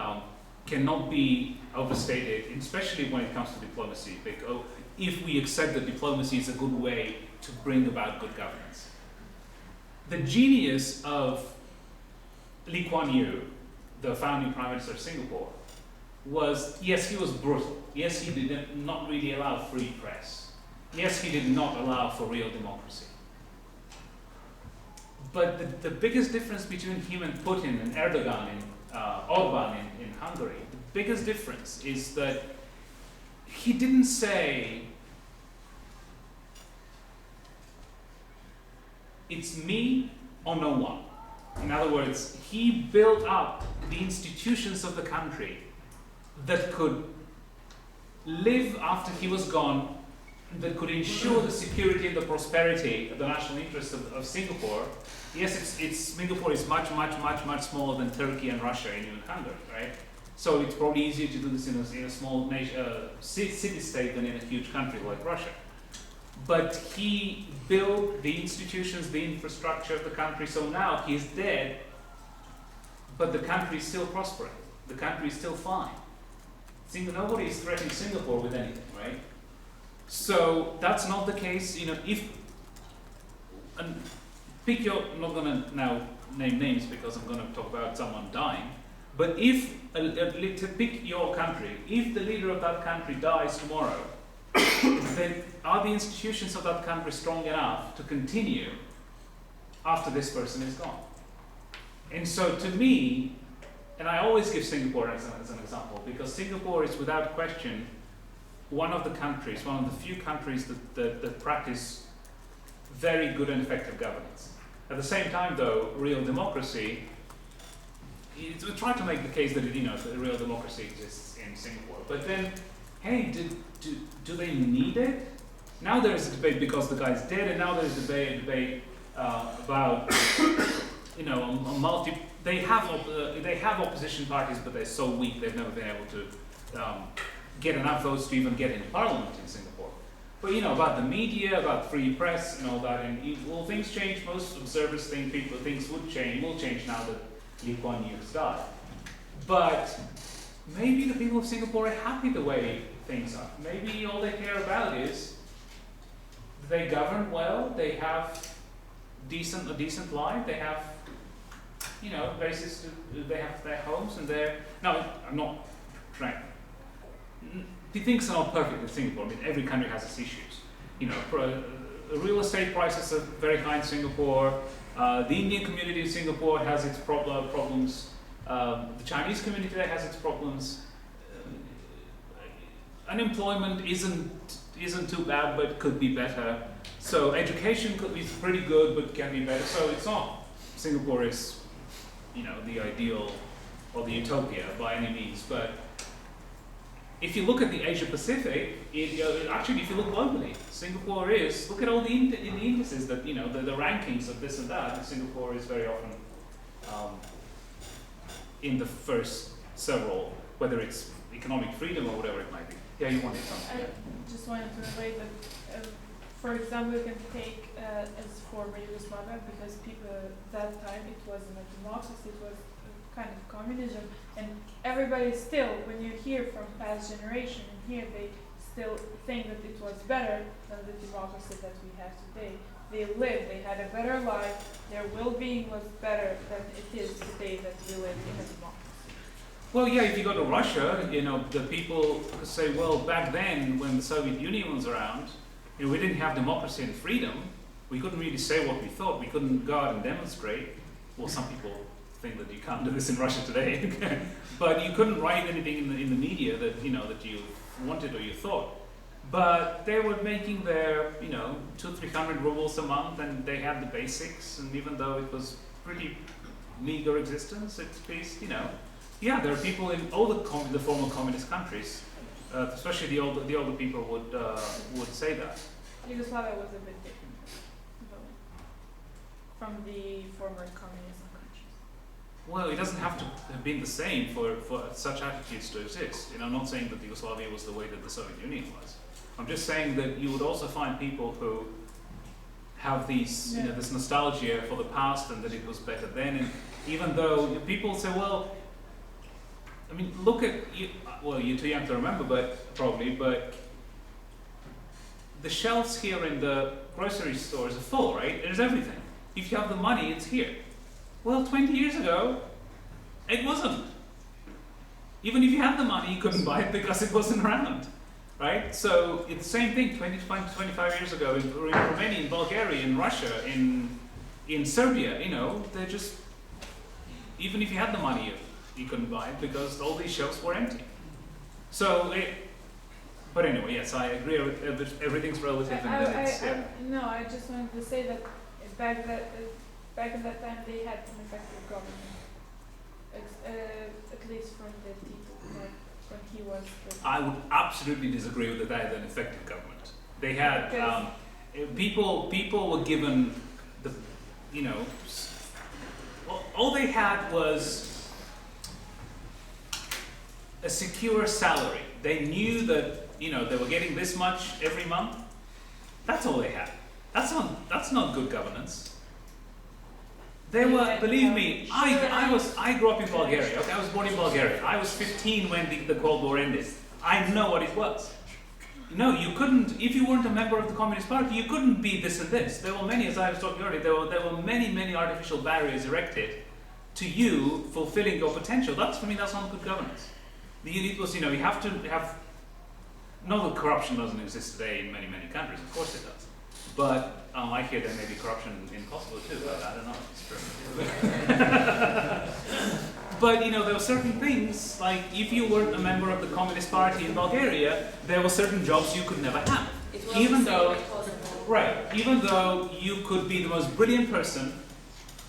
cannot be overstated, especially when it comes to diplomacy, because if we accept that diplomacy is a good way to bring about good governance. The genius of Lee Kuan Yew, the founding prime minister of Singapore, was, yes, he was brutal. Yes, he did not really allow free press. Yes, he did not allow for real democracy. But the biggest difference between him and Putin and Erdogan and Orban in Hungary, the biggest difference is that he didn't say, it's me or no one. In other words, he built up the institutions of the country that could live after he was gone, that could ensure the security and the prosperity of the national interest of Singapore. Yes, Singapore is much smaller than Turkey and Russia and even Hungary, right? So it's probably easier to do this in a small nation, city-state than in a huge country like Russia. But he built the institutions, the infrastructure of the country, so now he's dead, but the country is still prospering. The country is still fine. Nobody is threatening Singapore with anything, right? So that's not the case, I'm not going to now name names because I'm going to talk about someone dying, but to pick your country, if the leader of that country dies tomorrow, then are the institutions of that country strong enough to continue after this person is gone? And so to me, and I always give Singapore as an example, because Singapore is without question one of the countries, one of the few countries that practice very good and effective governance. At the same time though, real democracy, we try to make the case that real democracy exists in Singapore, but then, hey, do they need it? Now there is a debate because the guy's dead, and now there's a debate about they have opposition parties, but they're so weak they've never been able to get enough votes to even get into parliament in Singapore. But about the media, about free press and all that, and will things change? Most observers think things will change now that Lee Kuan Yew has died. But maybe the people of Singapore are happy the way things are. Maybe all they care about is they govern well, they have a decent life, they have places they have their homes and no, I'm not trying. Things are not perfect in Singapore. I mean, every country has its issues. Real estate prices are very high in Singapore. The Indian community in Singapore has its problems. The Chinese community there has its problems. Unemployment isn't too bad, but could be better. So education could be pretty good, but can be better. So it's not Singapore is, the ideal or the utopia by any means. But if you look at the Asia Pacific, actually, if you look globally, Singapore is. Look at all the indices that the rankings of this and that. And Singapore is very often in the first several, whether it's economic freedom or whatever it might be. Yeah, you wanted something. I just wanted to relate that, for example, you can take as former Yugoslavia, because people that time it wasn't a democracy, it was kind of communism, and everybody still, when you hear from past generation and here, they still think that it was better than the democracy that we have today. They lived, they had a better life, their well-being was better than it is today that we live in a democracy. Well, yeah, if you go to Russia, the people say, well, back then when the Soviet Union was around, we didn't have democracy and freedom. We couldn't really say what we thought. We couldn't go out and demonstrate. Well, some people think that you can't do this in Russia today, but you couldn't write anything in the media that that you wanted or you thought. But they were making their 200-300 rubles a month, and they had the basics. And even though it was pretty meager existence, it's based, yeah, there are people in all the former communist countries, especially the older people would say that. Yugoslavia was a bit different from the former communism countries. Well, it doesn't have to have been the same for such attitudes to exist. I'm not saying that Yugoslavia was the way that the Soviet Union was. I'm just saying that you would also find people who have these, this nostalgia for the past and that it was better then. And even though people say, well, I mean, look at you. Well, you're too young to remember, but the shelves here in the grocery stores are full, right? There's everything. If you have the money, it's here. Well, 20 years ago, it wasn't. Even if you had the money, you couldn't buy it because it wasn't around, right? So it's the same thing 25 years ago in Romania, in Bulgaria, in Russia, in Serbia, they're just, even if you had the money, you couldn't buy it because all these shelves were empty. So, but anyway, yes, I agree with everything's relative, and then it's, yeah. No, I just wanted to say that back in that time they had an effective government, at least from the Tito, like when he was. I would absolutely disagree with that they had an effective government. They had people were given the, all they had was a secure salary. They knew that they were getting this much every month. That's all they had. That's not good governance. They were, believe me, I grew up in Bulgaria. Okay, I was born in Bulgaria. I was 15 when the Cold War ended. I know what it was. No, you couldn't, if you weren't a member of the Communist Party, you couldn't be this and this. There were many, as I was talking earlier, there were many artificial barriers erected to you fulfilling your potential. For me, that's not good governance. It was, you have to have not that corruption doesn't exist today in many, many countries, of course it does. But I hear there may be corruption in Kosovo too, but I don't know if it's true. But you know, there were certain things, like if you weren't a member of the Communist Party in Bulgaria, there were certain jobs you could never have. It was Even the same though, in Kosovo. right, even though you could be the most brilliant person,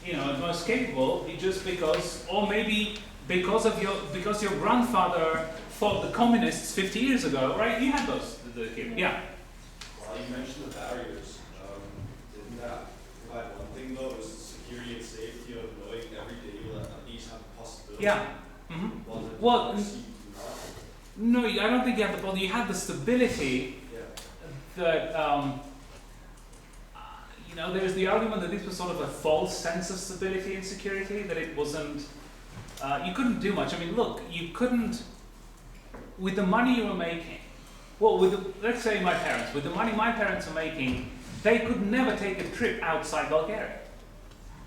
you know, the most capable, just because, or maybe because your grandfather fought the communists 50 years ago, right? You had those, yeah. Well, you mentioned the barriers. Didn't that provide one thing though? Was security and safety of knowing every day you will at least have a possibility? Yeah. Mm-hmm. Well, no, I don't think you have the problem. You have the stability that, you know, there's the argument that this was sort of a false sense of stability and security, that it wasn't, you couldn't do much. I mean, look, you couldn't, with the money you were making, well, let's say my parents, with the money my parents were making, they could never take a trip outside Bulgaria.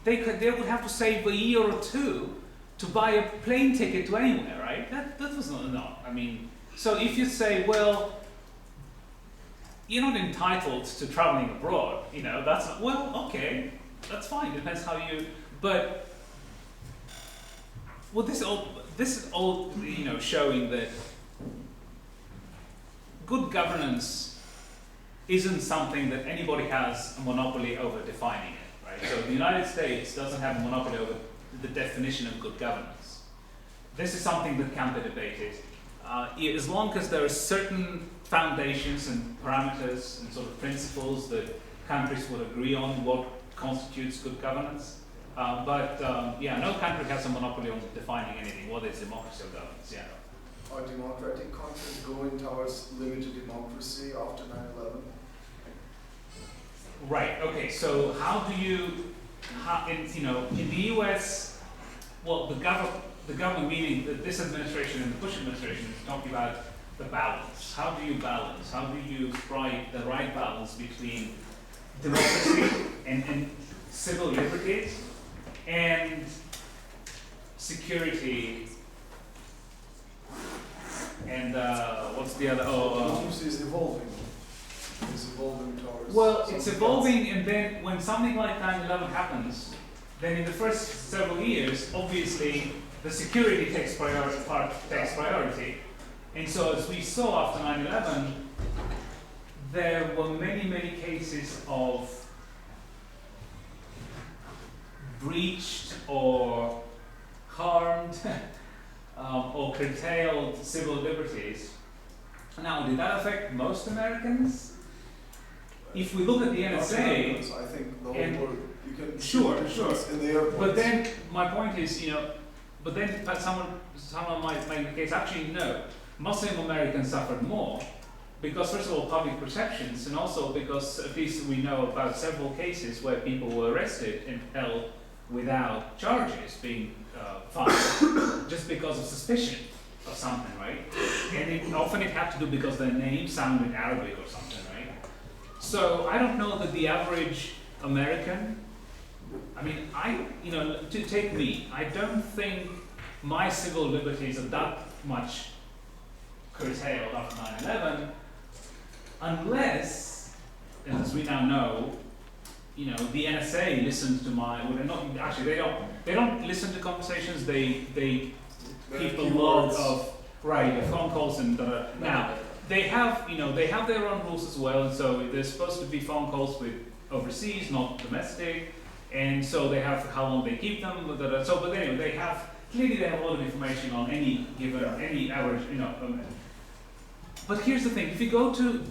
They would have to save a year or two to buy a plane ticket to anywhere, right? That was not, I mean, so if you say, well, you're not entitled to traveling abroad, you know, that's not, well, okay, that's fine, depends how you, but, well, this is all, you know, showing that good governance isn't something that anybody has a monopoly over defining it, right? So the United States doesn't have a monopoly over the definition of good governance. This is something that can be debated. As long as there are certain foundations and parameters and sort of principles that countries would agree on what constitutes good governance. Yeah, no country has a monopoly on defining anything, what is democracy or governance, yeah. Are democratic countries going towards limited democracy after 9/11? Right, okay, so how do you, you know, in the US, well, the government, meaning this administration and the Bush administration, is talking about the balance. How do you balance? How do you strike the right balance between democracy and civil liberties and security and what's the other? Democracy is evolving. It's evolving towards. Well, it's evolving, and then when something like 9/11 happens, then in the first several years, obviously, the security takes priority. And so, as we saw after 9/11, there were many, many cases of breached or harmed or curtailed civil liberties. Now, did that affect most Americans? If we look at the NSA, I think the whole and world, you can sure. in the airports. But then my point is, you know, but then someone might make the case, actually no, Muslim Americans suffered more because first of all public perceptions, and also because at least we know about several cases where people were arrested and held without charges being filed just because of suspicion of something, right? And often it had to do because their name sounded Arabic or something, right? So I don't know that the average American, I mean, you know, to take me, I don't think my civil liberties are that much curtailed after 9/11, unless, as we now know, you know, the NSA listens to they don't listen to conversations, they keep a log of, right, phone calls and now, they have their own rules as well, and so there's supposed to be phone calls with overseas, not domestic, and so they have how long they keep them, so, but anyway, they have a lot of information on any given, any average, you know, but here's the thing, if you go to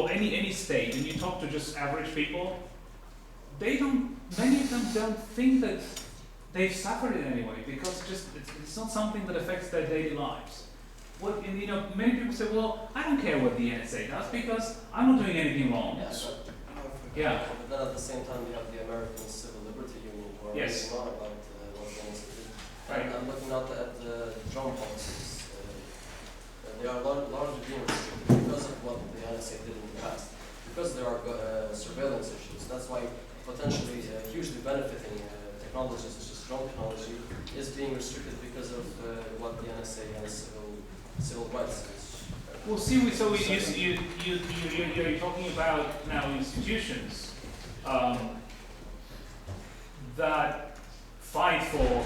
any state and you talk to just average people, many of them don't think that they've suffered in any way because it's not something that affects their daily lives. You know, many people say, well, I don't care what the NSA does because I'm not doing anything wrong. Yeah. But then at the same time, you have the American Civil Liberty Union, who are Yes. really not about what the NSA did. Right. And I'm looking at the drone policies. They are largely being restricted because of what the NSA did in the past. Because there are surveillance issues. That's why potentially hugely benefiting technologies such as drone technology is being restricted because of what the NSA has civil rights. Well, see, you're talking about now institutions that fight for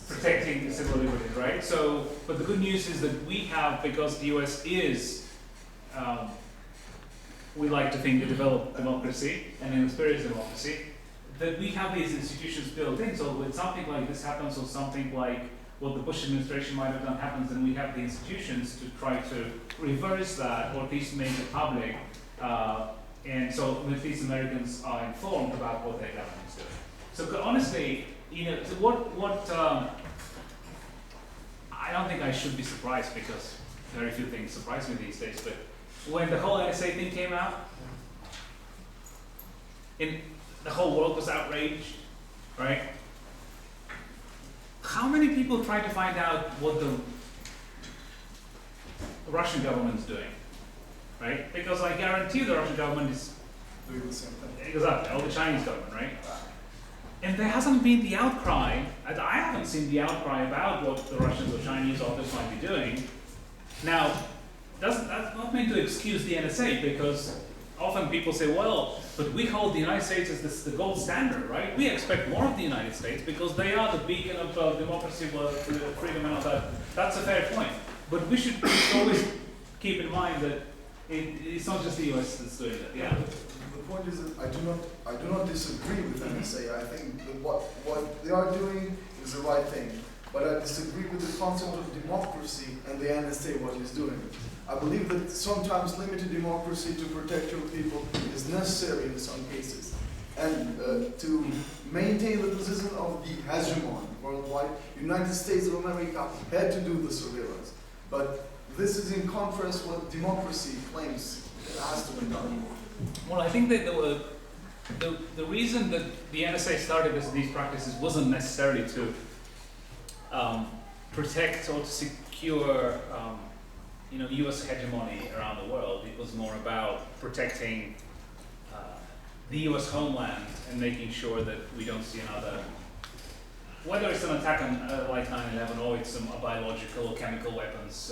protecting the civil liberties, right? So, but the good news is that we have, because the US is, we like to think, a developed democracy and an experienced democracy, that we have these institutions built in. So when something like this happens, or something like what the Bush administration might have done happens, then we have the institutions to try to reverse that, or at least make it public, and so at least Americans are informed about what their government is doing. So honestly, so what I don't think I should be surprised, because very few things surprise me these days, but when the whole NSA thing came out, the whole world was outraged, right? How many people tried to find out what the Russian government's doing, right? Because I guarantee the Russian government is doing the same thing. exactly, or the Chinese government, right? And there hasn't been the outcry, and I haven't seen the outcry about what the Russians or Chinese office might be doing. Now, that's not meant to excuse the NSA, because often people say, well, but we hold the United States as the gold standard, right? We expect more of the United States because they are the beacon of democracy, freedom, and all that. That's a fair point. But we should always keep in mind that it's not just the US that's doing that. Yeah. The point is that I do not disagree with NSA. I think that what they are doing is the right thing. But I disagree with the concept of democracy and the NSA what is doing. I believe that sometimes limited democracy to protect your people is necessary in some cases. And to maintain the position of the hegemon worldwide, United States of America had to do the surveillance. But this is in contrast with what democracy claims it has to be done. Well, I think that the reason that the NSA started these practices wasn't necessarily to protect or to secure U.S. hegemony around the world. It was more about protecting the U.S. homeland and making sure that we don't see another, whether it's an attack on like 9/11 or it's some biological or chemical weapons,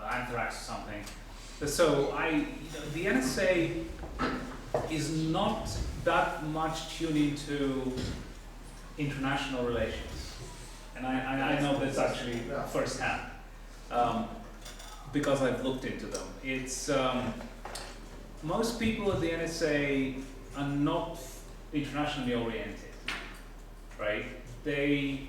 anthrax or something. So the NSA is not that much tuned into international relations, and I know this actually firsthand. Because I've looked into them. It's most people at the NSA are not internationally oriented, right? They're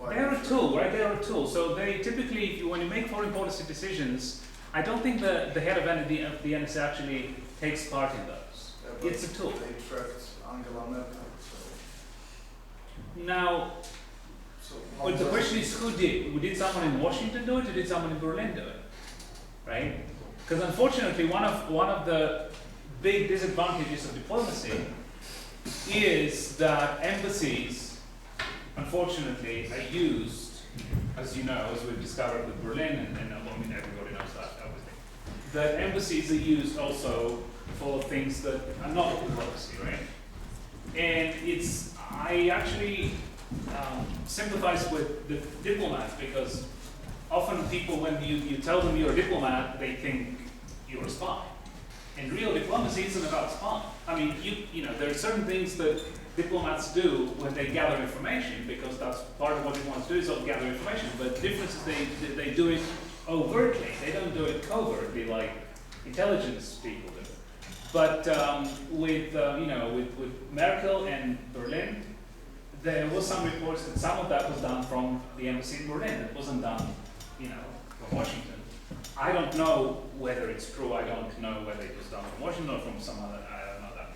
a tool, right? They're a tool. So they typically, when you make foreign policy decisions, I don't think the head of the NSA actually takes part in those. Yeah, it's a tool. They tracked Angela Merkel. Now, but the question is, who did? Did someone in Washington do it, or did someone in Berlin do it? Right? Because unfortunately, one of the big disadvantages of diplomacy is that embassies, unfortunately, are used, as you know, as we've discovered with Berlin, and I mean everybody knows that, obviously, that embassies are used also for things that are not diplomacy, right? And I actually sympathize with the diplomats, because often people, when you tell them you're a diplomat, they think you're a spy. And real diplomacy isn't about spying. I mean, there are certain things that diplomats do when they gather information, because that's part of what diplomats do, is gather information. But the difference is they do it overtly. They don't do it covertly like intelligence people do. But with Merkel and Berlin, there was some reports that some of that was done from the embassy in Berlin. It wasn't done, from Washington. I don't know whether it's true. I don't know whether it was done from Washington or from some other. I don't know that.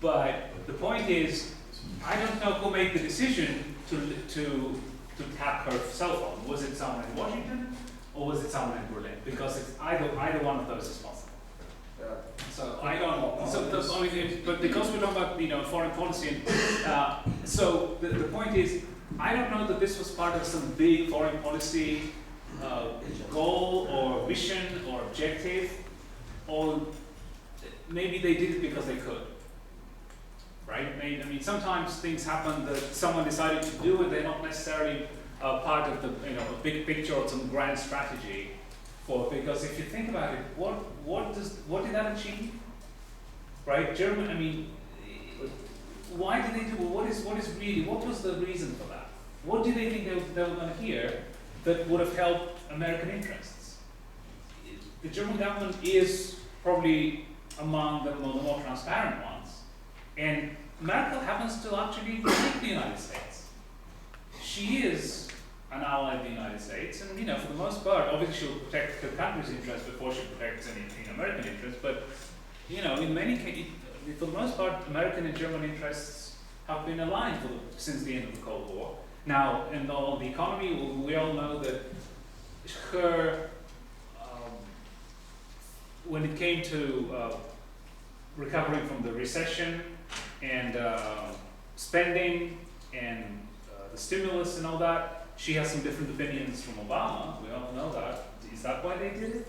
But the point is, I don't know who made the decision to tap her cell phone. Was it someone in Washington or was it someone in Berlin? Because it's either one of those is possible. Yeah. So I don't. But because we're talking about foreign policy, so the point is, I don't know that this was part of some big foreign policy goal or vision or objective, or maybe they did it because they could. Right? I mean, sometimes things happen that someone decided to do, and they're not necessarily part of the a big picture or some grand strategy for, because if you think about it, what did that achieve? Right, German. I mean, why did they do? What was the reason for that? What do they think they were going to hear that would have helped American interests? The German government is probably among the more transparent ones, and Merkel happens to actually like the United States. She is an ally of the United States, and for the most part, obviously she'll protect her country's interests before she protects any American interests. But in many cases, for the most part, American and German interests have been aligned since the end of the Cold War. Now, and on the economy, we all know that her, when it came to recovering from the recession and spending and the stimulus and all that, she has some different opinions from Obama. We all know that. Is that why they did it?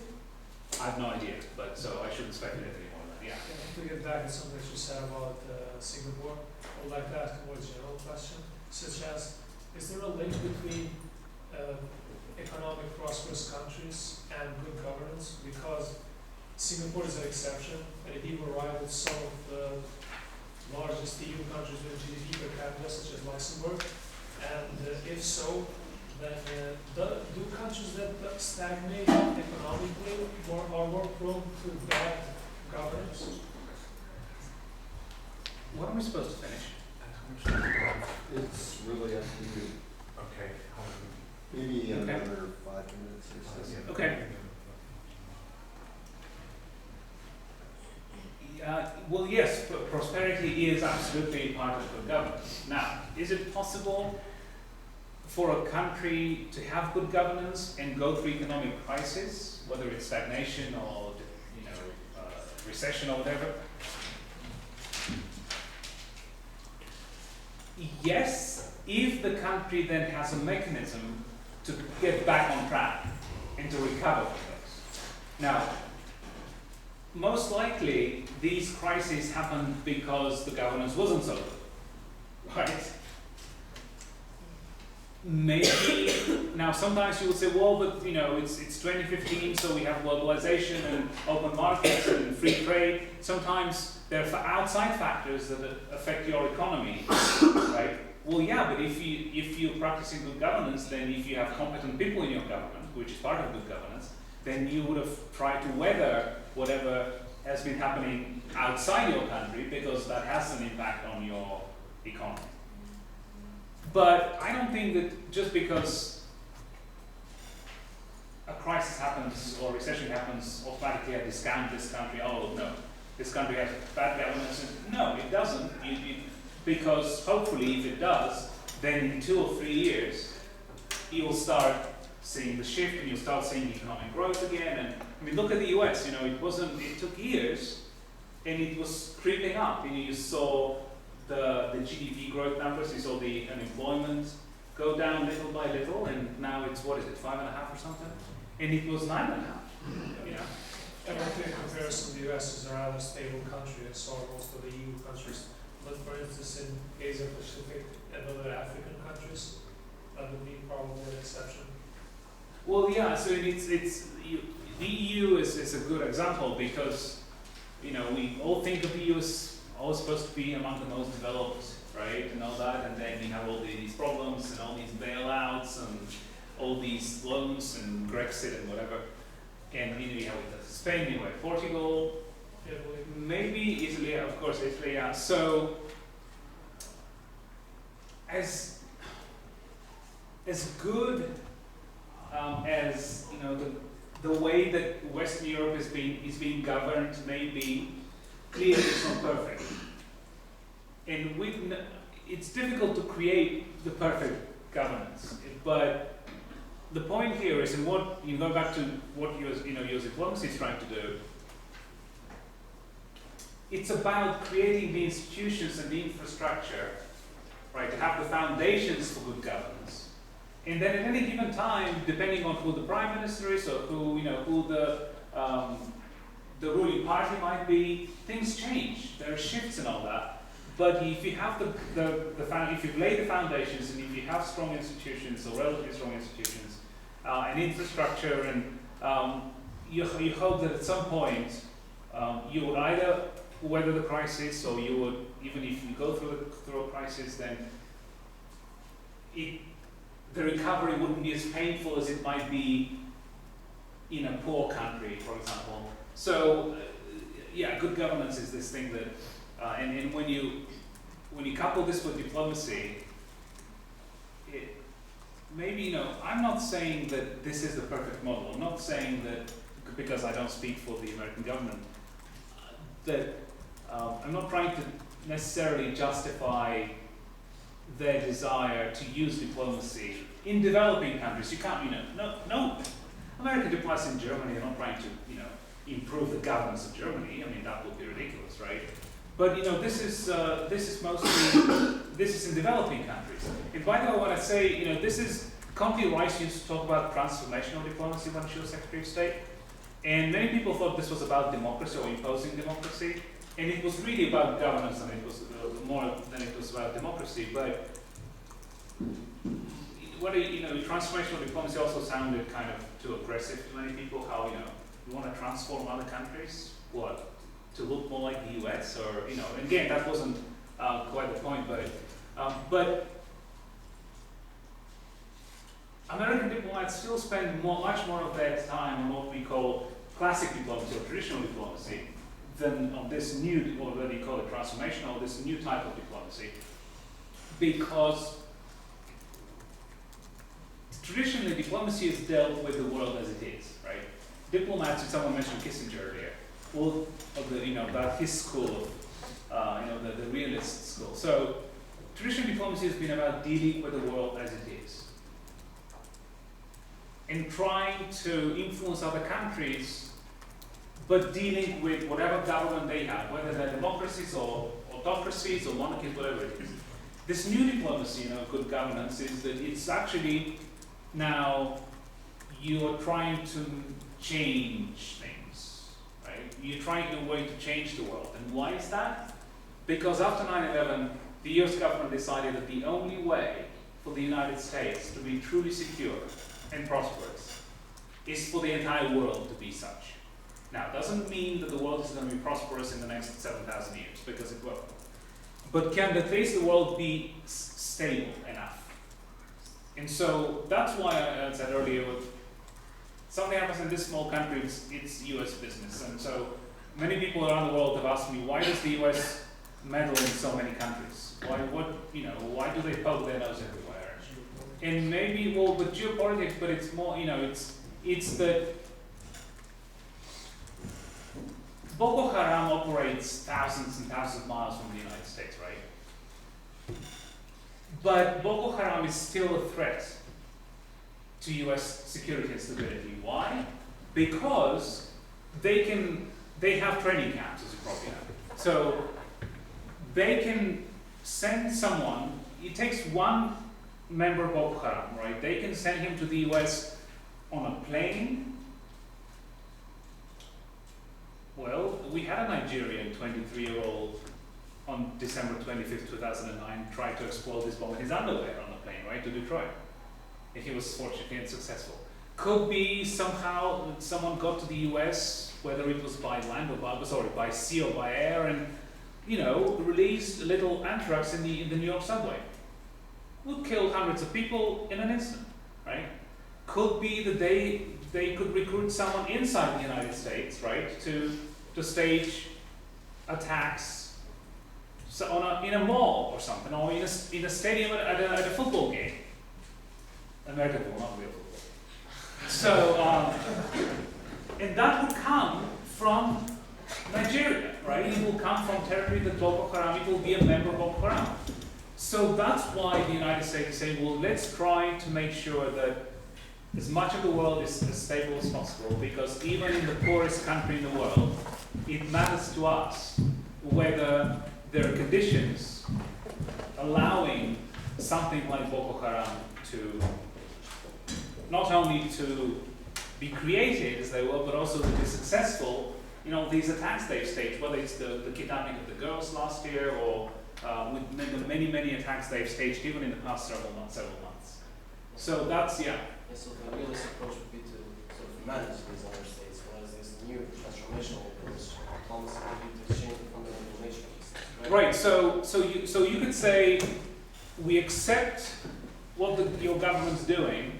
I have no idea, but so I shouldn't speculate anymore. Yeah. To get back to something that you said about Singapore, I would like to ask a more general question, such as, is there a link between economic prosperous countries and good governance? Because Singapore is an exception, and it even rivals some of the largest EU countries with GDP per capita, such as Luxembourg. And if so, then do countries that stagnate economically are more prone to bad governance? What are we supposed to finish? It's really up to you. Okay. Maybe Okay. another 5 minutes or so. Okay. Well, yes, prosperity is absolutely part of good governance. Now, is it possible for a country to have good governance and go through economic crisis, whether it's stagnation or recession or whatever? Yes, if the country then has a mechanism to get back on track and to recover from those. Now, most likely these crises happened because the governance wasn't so good, right? Maybe, now sometimes you will say, well, but it's 2015, so we have globalization and open markets and free trade. Sometimes there are outside factors that affect your economy, right? Well, yeah, but if you're practicing good governance, then if you have competent people in your government, which is part of good governance, then you would have tried to weather whatever has been happening outside your country, because that has an impact on your economy. But I don't think that just because a crisis happens or recession happens, automatically I discount this country. Oh no, this country has bad governance. No, it doesn't. Because hopefully, if it does, then in 2 or 3 years, you will start seeing the shift, and you'll start seeing economic growth again. And I mean, look at the U.S. It took years, and it was creeping up. You saw the GDP growth numbers. You saw the unemployment go down little by little, and now it's 5.5 or something, and it was 9.5. And I think in comparison, the US is a rather stable country, and so are most of the EU countries. But for instance, in Asia Pacific and other African countries, that would be probably an exception. Well, yeah. So the EU is a good example, because we all think of the EU as always supposed to be among the most developed, right, and all that, and then you have all these problems and all these bailouts and all these loans and Brexit and whatever, and you have Spain, you have Portugal, maybe Italy, of course, Italy. Yeah. So as good as the way that Western Europe is being governed may be, clearly it's not perfect, and it's difficult to create the perfect governance. But the point here is, and what go back to what US diplomacy is trying to do. It's about creating the institutions and the infrastructure, right, to have the foundations for good governance. And then at any given time, depending on who the prime minister is or who the ruling party might be, things change. There are shifts and all that. But if you have if you've laid the foundations, and if you have strong institutions or relatively strong institutions, and infrastructure, and you hope that at some point you would either weather the crisis, or you would, even if you go through a crisis, then the recovery wouldn't be as painful as it might be in a poor country, for example. So, yeah, good governance is this thing that, and when you couple this with diplomacy, maybe, I'm not saying that this is the perfect model. I'm not saying that, because I don't speak for the American government, that I'm not trying to necessarily justify their desire to use diplomacy in developing countries. You can't, no American diplomats in Germany are not trying to, improve the governance of Germany. I mean, that would be ridiculous, right? But this is mostly this is in developing countries. And by the way, when I say, this is Condoleezza Rice used to talk about transformational diplomacy when she was Secretary of State, and many people thought this was about democracy or imposing democracy, and it was really about governance, and it was more than it was about democracy. But transformational diplomacy also sounded kind of too aggressive to many people. How you want to transform other countries, what, to look more like the U.S. or again, that wasn't quite the point, but American diplomats still spend much more of their time on what we call classic diplomacy or traditional diplomacy than on this new, or whether you call it transformational, this new type of diplomacy, because traditionally diplomacy is dealt with the world as it is, right? Diplomats, and someone mentioned Kissinger earlier, about his school of, the realist school. So traditional diplomacy has been about dealing with the world as it is, and trying to influence other countries, but dealing with whatever government they have, whether they're democracies or autocracies or monarchies, whatever it is. This new diplomacy, good governance, is that it's actually now you are trying to change things, right? You're trying in a way to change the world. And why is that? Because after 9/11, the US government decided that the only way for the United States to be truly secure and prosperous is for the entire world to be such. Now, it doesn't mean that the world is going to be prosperous in the next 7,000 years, because it won't. But can at least the world be stable enough? And so that's why I said earlier, something happens in this small country, it's US business. And so many people around the world have asked me, why does the US meddle in so many countries? Why do they poke their nose everywhere? And maybe, with geopolitics, but it's more, it's that Boko Haram operates thousands and thousands of miles from the United States, right? But Boko Haram is still a threat to US security and stability. Why? Because they have training camps, as you probably know. So they can send someone, it takes one member of Boko Haram, right? They can send him to the US on a plane. Well, we had a Nigerian 23-year-old on December 25th, 2009, tried to explode this bomb in his underwear on a plane, right, to Detroit. And he was fortunately unsuccessful. Could be somehow someone got to the US, whether it was by land or by sea or by air, and released a little anthrax in the New York subway. Would kill hundreds of people in an instant, right? Could be that they could recruit someone inside the United States, right, to stage attacks in a mall or something, or in a stadium at a football game. American football, not real football. So, and that would come from Nigeria, right? It will come from territory that Boko Haram, it will be a member of Boko Haram. So that's why the United States is saying, well, let's try to make sure that as much of the world is as stable as possible, because even in the poorest country in the world, it matters to us whether there are conditions allowing something like Boko Haram to not only to be created as they were, but also to be successful in all these attacks they've staged, whether it's the kidnapping of the girls last year, or with many attacks they've staged even in the past several months. So that's, yeah. Yeah, so the realist approach would be to sort of manage these other states, whereas this new transformational approach diplomacy would be to change the fundamental nature of these states, right? Right, so you could say we accept what your government's doing.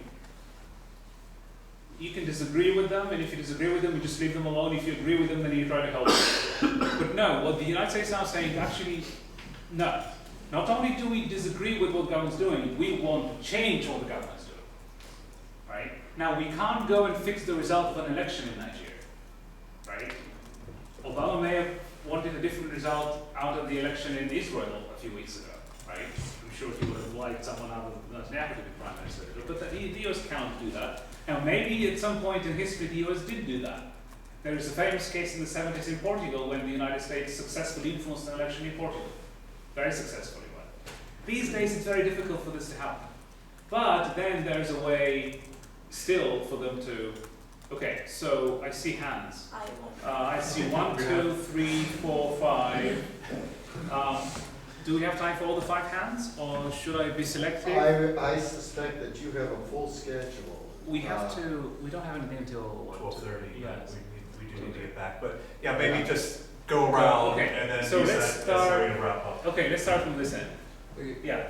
You can disagree with them, and if you disagree with them, you just leave them alone. If you agree with them, then you try to help them. But no, what the United States is now saying, actually, no. Not only do we disagree with what the government's doing, we want to change what the government's doing. Right? Now, we can't go and fix the result of an election in Nigeria. Right? Obama may have wanted a different result out of the election in Israel a few weeks ago. Right? I'm sure he would have liked someone out of Netanyahu to be prime minister. But the US can't do that. Now, maybe at some point in history, the US did do that. There is a famous case in the 70s in Portugal when the United States successfully influenced an election in Portugal. Very successfully won. These days, it's very difficult for this to happen. But then there's a way still for them to. Okay, so I see hands. I see 1, 2, 3, 4, 5. Do we have time for all the 5 hands, or should I be selective? I suspect that you have a full schedule. We have to. We don't have anything until 12:30. Yeah, we do need to get back. But yeah, maybe just go around okay. and then So use let's that start. as a way to wrap up. Okay, let's start from this end. Yeah.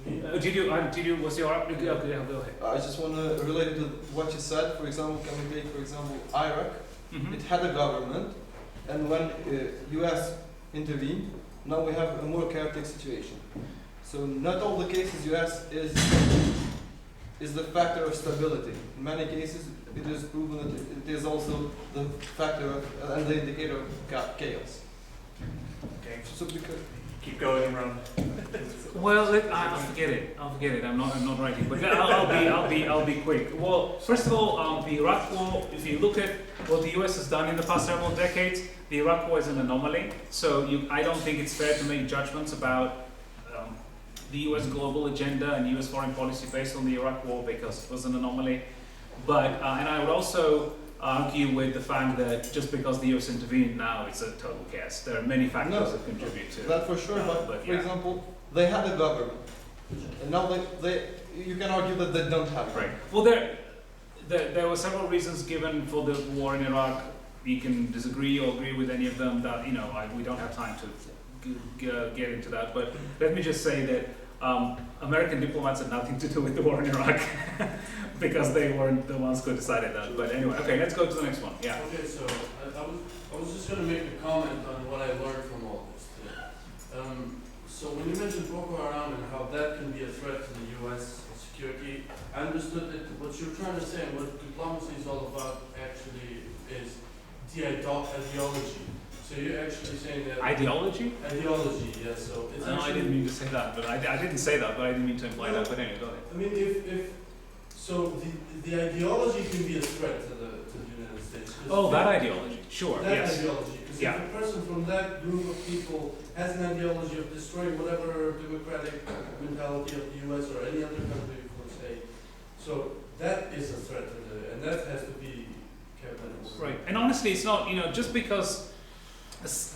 Did you? Was your? Okay, go ahead. I just want to relate to what you said. For example, can we take, for example, Iraq? Mm-hmm. It had a government, and when U.S. intervened, now we have a more chaotic situation. So not all the cases U.S. is the factor of stability. In many cases, it is proven that it is also the factor of, and the indicator of chaos. Okay. So because Keep going around. Well, I'll forget it. I'm not writing, but I'll be quick. Well, first of all, the Iraq War. If you look at what the U.S. has done in the past several decades, the Iraq War is an anomaly. So I don't think it's fair to make judgments about the U.S. global agenda and U.S. foreign policy based on the Iraq War because it was an anomaly. But and I would also argue with the fact that just because the U.S. intervened now, it's a total chaos. There are many factors that contribute to that for sure. But for yeah. example, they had a government, and now you can argue that they don't have. Right. Well, there were several reasons given for the war in Iraq. You can disagree or agree with any of them. That we don't have time to get into that. But let me just say that American diplomats had nothing to do with the war in Iraq because they weren't the ones who decided that. But anyway, okay, let's go to the next one. Yeah. Okay, so I was just going to make a comment on what I learned from all this today. So when you mentioned Boko Haram and how that can be a threat to the U.S. security, I understood that what you're trying to say and what diplomacy is all about actually is the ideology. So you're actually saying that Ideology? Ideology, yes. So it's No, I didn't mean to say that, but I didn't say that, but I didn't mean to imply that. But anyway, go ahead. I mean, if so, the ideology can be a threat to the United States. Oh, that ideology, sure, That yes. ideology, because Yeah. if a person from that group of people has an ideology of destroying whatever democratic mentality of the U.S. or any other country, for say, so that is a threat to and that has to be kept in mind. Right, and honestly, it's not, just because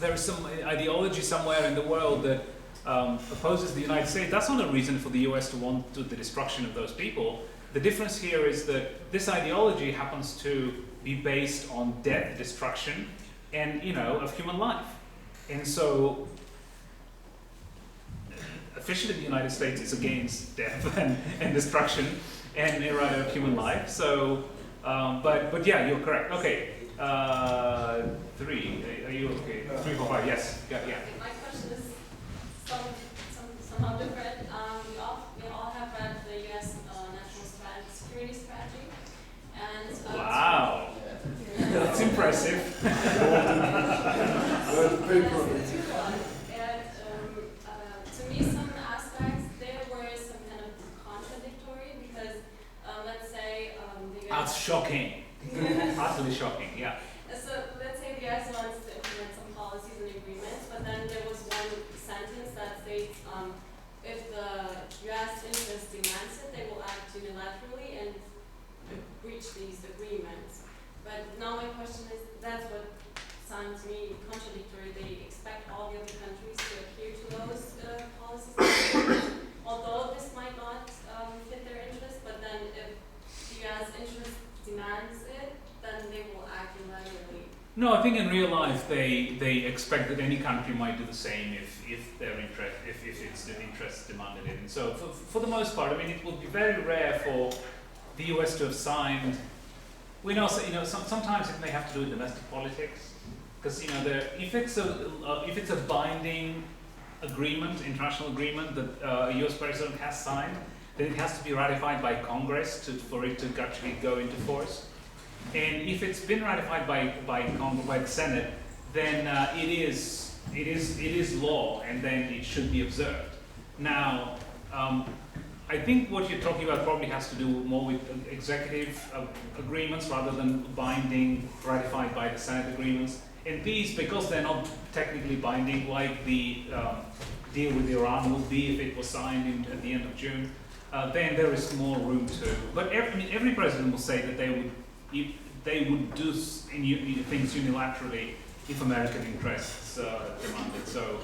there is some ideology somewhere in the world that opposes the United States, that's not a reason for the US to want the destruction of those people. The difference here is that this ideology happens to be based on death, destruction, and, of human life. And so, officially the United States is against death and destruction and of human life. So, but yeah, you're correct. Okay. 3. Are you okay? 3, 4, 5. Yes. Yeah. My question is somehow different. We all have read the U.S. National Security Strategy, and wow, that's impressive. And to me, some aspects there were some kind of contradictory because let's say the U.S. That's shocking. Utterly shocking. Yeah. So let's say the U.S. wants to implement some policies and agreements, but then there was one sentence that states if the U.S. interest demands it, they will act unilaterally and breach these agreements. But now my question is, that's what sound to me contradictory. They expect all the other countries to adhere to those policies. Although this might not fit their interest, but then if the U.S. interest demands it, then they will act unilaterally. No, I think in real life they expect that any country might do the same if their interest if it's the interest demanded it. And so for the most part, I mean, it would be very rare for the US to have signed. We know, sometimes it may have to do with domestic politics, because if it's a binding agreement, international agreement that a US president has signed, then it has to be ratified by Congress for it to actually go into force. And if it's been ratified by the Senate, then it is law, and then it should be observed. Now, I think what you're talking about probably has to do more with executive agreements rather than binding, ratified by the Senate agreements. And these, because they're not technically binding, like the deal with Iran would be if it was signed at the end of June, then there is more room to. But every president will say that they would do things unilaterally if American interests demanded. So,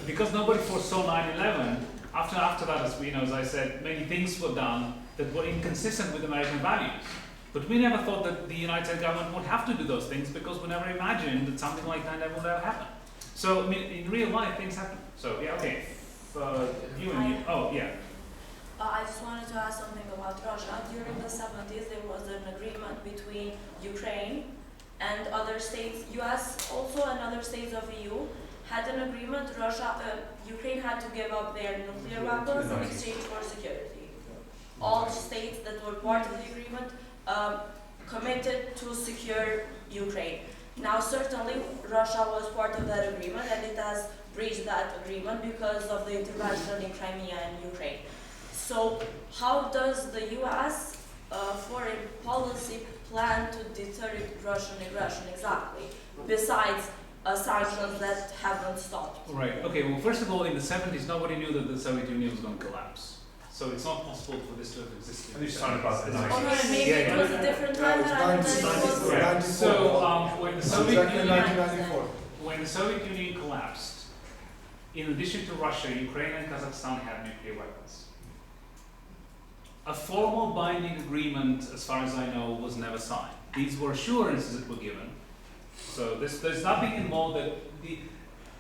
because nobody foresaw 9/11. After that, as I said, many things were done that were inconsistent with American values. But we never thought that the United States government would have to do those things, because we never imagined that something like that would ever happen. So, I mean, in real life, things happen. So, yeah, okay. I just wanted to ask something about Russia. During the 70s, there was an agreement between Ukraine and other states, US also, and other states of EU had an agreement. Ukraine had to give up their nuclear weapons in exchange for security. All states that were part of the agreement committed to secure Ukraine. Now, certainly, Russia was part of that agreement, and it has breached that agreement because of the intervention in Crimea and Ukraine. So, how does the U.S. Foreign policy plan to deter Russian aggression exactly, besides sanctions that haven't stopped? Right. Okay. Well, first of all, in the 70s, nobody knew that the Soviet Union was going to collapse. So it's not possible for this to have existed. And you're talking about the 90s. Oh, no, maybe it was a different time, but I thought it was. So when the Soviet Union, 1994. when the Soviet Union collapsed, in addition to Russia, Ukraine and Kazakhstan had nuclear weapons. A formal binding agreement, as far as I know, was never signed. These were assurances that were given. So there's nothing involved that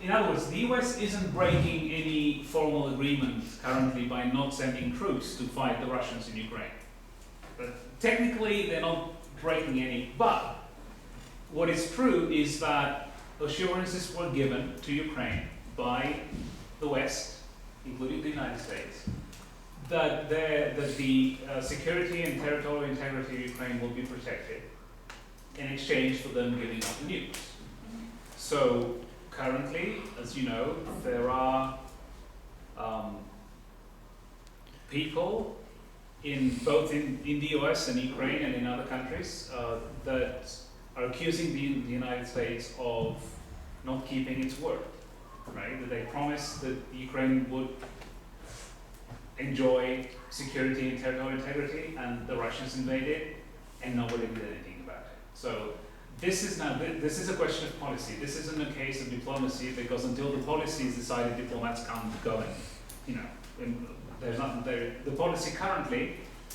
in other words, the US isn't breaking any formal agreement currently by not sending troops to fight the Russians in Ukraine. But technically, they're not breaking any. But what is true is that assurances were given to Ukraine by the West, including the United States, that the security and territorial integrity of Ukraine will be protected in exchange for them giving up the nukes. So currently, as you know, there are people both in the US and Ukraine and in other countries that are accusing the United States of not keeping its word, right? That they promised that Ukraine would enjoy security and territorial integrity, and the Russians invaded, and nobody did anything about it. So this is a question of policy. This isn't a case of diplomacy, because until the policy is decided, diplomats can't go and there's nothing there. The policy currently,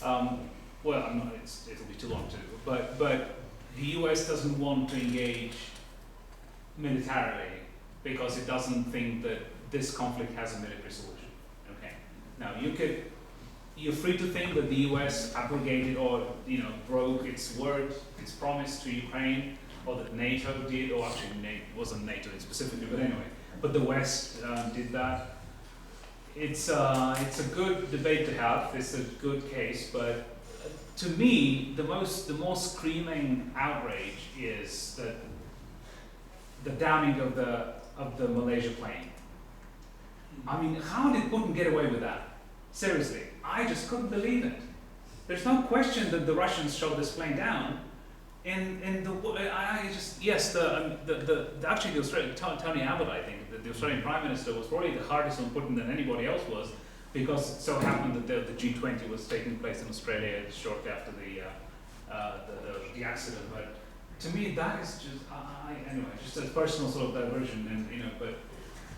it'll be too long to do, but the US doesn't want to engage militarily because it doesn't think that this conflict has a military solution. Okay. Now you're free to think that the US abrogated or broke its word, its promise to Ukraine, or that NATO did, or actually it wasn't NATO specifically, but anyway. But the West did that. It's a good debate to have. It's a good case, but to me, the more screaming outrage is that the damning of the Malaysia plane. I mean, how did Putin get away with that? Seriously, I just couldn't believe it. There's no question that the Russians shot this plane down, and actually the Australian Tony Abbott, I think, the Australian Prime Minister was probably the hardest on Putin than anybody else was, because it so happened that the G20 was taking place in Australia shortly after the accident. But to me, that is just, anyway, just a personal sort of diversion, and but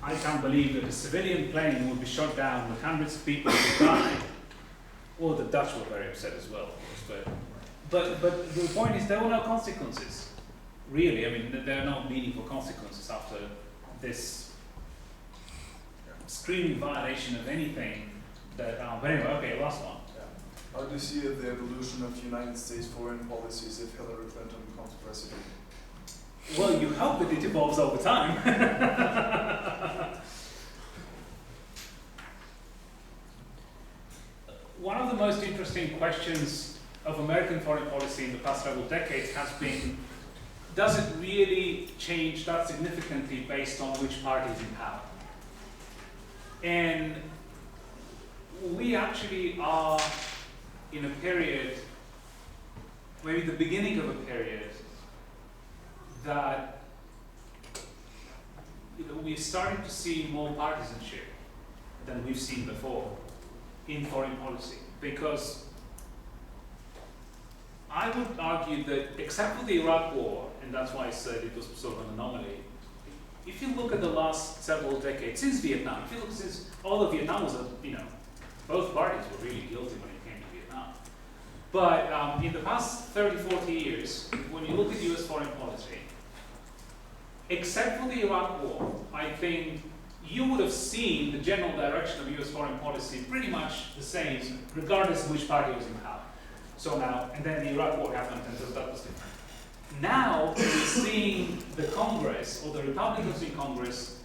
I can't believe that a civilian plane would be shot down with hundreds of people who died. Well, the Dutch were very upset as well, of course, but the point is there were no consequences, really. I mean, there are no meaningful consequences after this screaming violation of anything that, but anyway, okay, last one. How do you see the evolution of United States foreign policies if Hillary Clinton becomes president? Well, you hope that it evolves over time. One of the most interesting questions of American foreign policy in the past several decades has been, does it really change that significantly based on which party is in power? And we actually are in a period, maybe the beginning of a period, that we're starting to see more partisanship than we've seen before in foreign policy. Because I would argue that, except for the Iraq War, and that's why I said it was sort of an anomaly, if you look at the last several decades, since Vietnam, if you look since, although Vietnam was both parties were really guilty when it came to Vietnam. But in the past 30, 40 years, when you look at US foreign policy, except for the Iraq War, I think you would have seen the general direction of US foreign policy pretty much the same, regardless of which party was in power. So now, and then the Iraq War happened, and so that was different. Now, we're seeing the Congress, or the Republicans in Congress,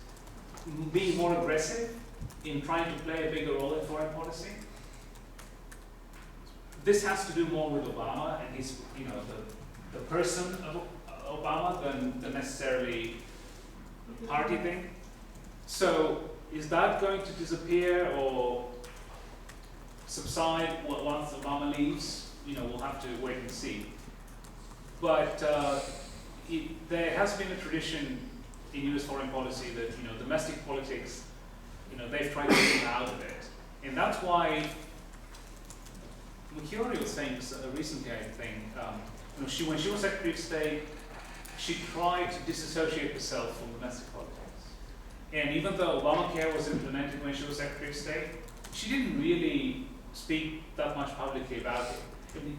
being more aggressive in trying to play a bigger role in foreign policy. This has to do more with Obama and his, the person of Obama than necessarily the party thing. So, is that going to disappear or subside once Obama leaves? We'll have to wait and see. But there has been a tradition in US foreign policy that, domestic politics, they've tried to get out of it. And that's why, Hillary was saying recently, I think, when she was Secretary of State, she tried to disassociate herself from domestic politics. And even though Obamacare was implemented when she was Secretary of State, she didn't really speak that much publicly about it. I mean,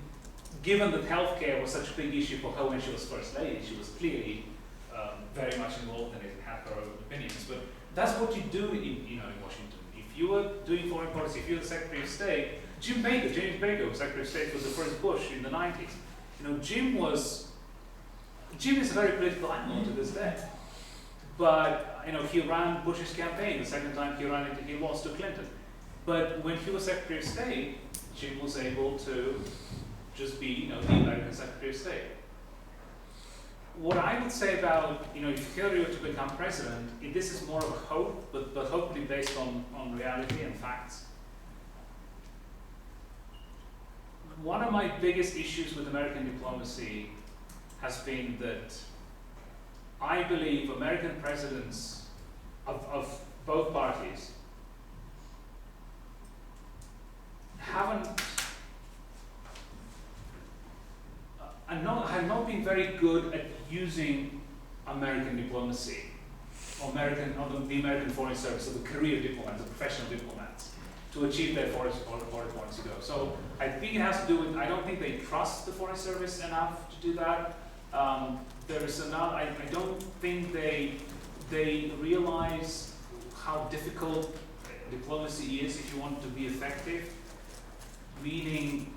given that healthcare was such a big issue for her when she was First Lady, she was clearly very much involved in it and had her own opinions. But that's what you do in Washington. If you were doing foreign policy, if you were the Secretary of State, James Baker, was Secretary of State, was the first Bush in the 90s. Jim is a very political animal to this day. But he ran Bush's campaign. The second time he lost to Clinton. But when he was Secretary of State, Jim was able to just be, the American Secretary of State. What I would say about, if Hillary were to become president, this is more of a hope, but hopefully based on reality and facts. One of my biggest issues with American diplomacy has been that I believe American presidents of both parties have not been very good at using American diplomacy, or the American Foreign Service, or the career diplomats, the professional diplomats, to achieve their foreign policy goals. So I think it has to do with, I don't think they trust the Foreign Service enough to do that. I don't think they realize how difficult diplomacy is if you want to be effective, meaning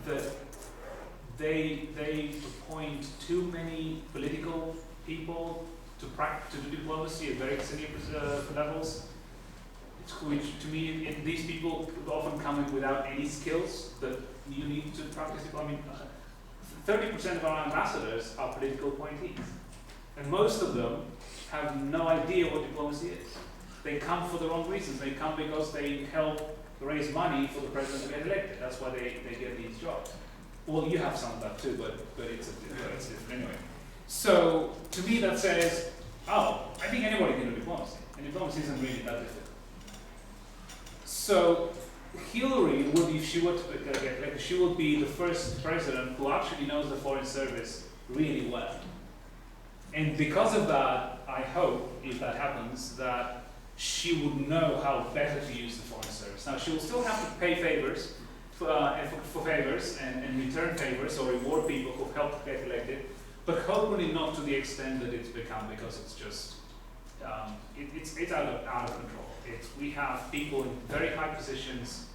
that they appoint too many political people to do diplomacy at very senior levels, which to me, these people often come in without any skills that you need to practice diplomacy. 30% of our ambassadors are political appointees, and most of them have no idea what diplomacy is. They come for the wrong reasons. They come because they help raise money for the president to get elected. That's why they get these jobs. Well, you have some of that too, but it's different anyway. So to me that says, I think anybody can do diplomacy, and diplomacy isn't really that difficult. So Hillary would, if she were to get elected, she would be the first president who actually knows the Foreign Service really well. And because of that, I hope, if that happens, that she would know how better to use the foreign service. Now, she will still have to pay favors for favors and return favors or reward people who've helped get elected, but hopefully not to the extent that it's become, because it's just it's out of control. We have people in very high positions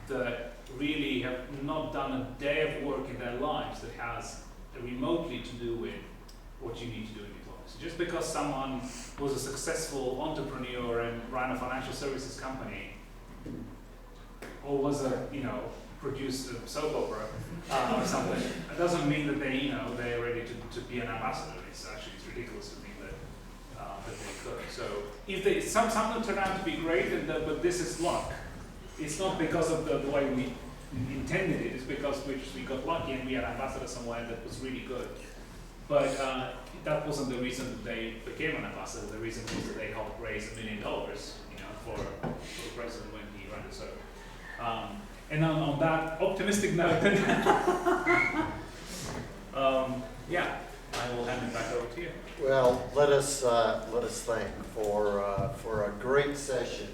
that really have not done a day of work in their lives that has remotely to do with what you need to do in diplomacy. Just because someone was a successful entrepreneur and ran a financial services company, or was produced a soap opera or something, it doesn't mean that they're ready to be an ambassador. It's ridiculous to think that they could. So if some of them turn out to be great, but this is luck. It's not because of the way we intended it. It's because we got lucky and we had an ambassador somewhere that was really good. But that wasn't the reason that they became an ambassador. The reason was that they helped raise $1 million, for the president when he ran it. So, and on that optimistic note, yeah, I will hand it back over to you. Well, let us thank for a great session.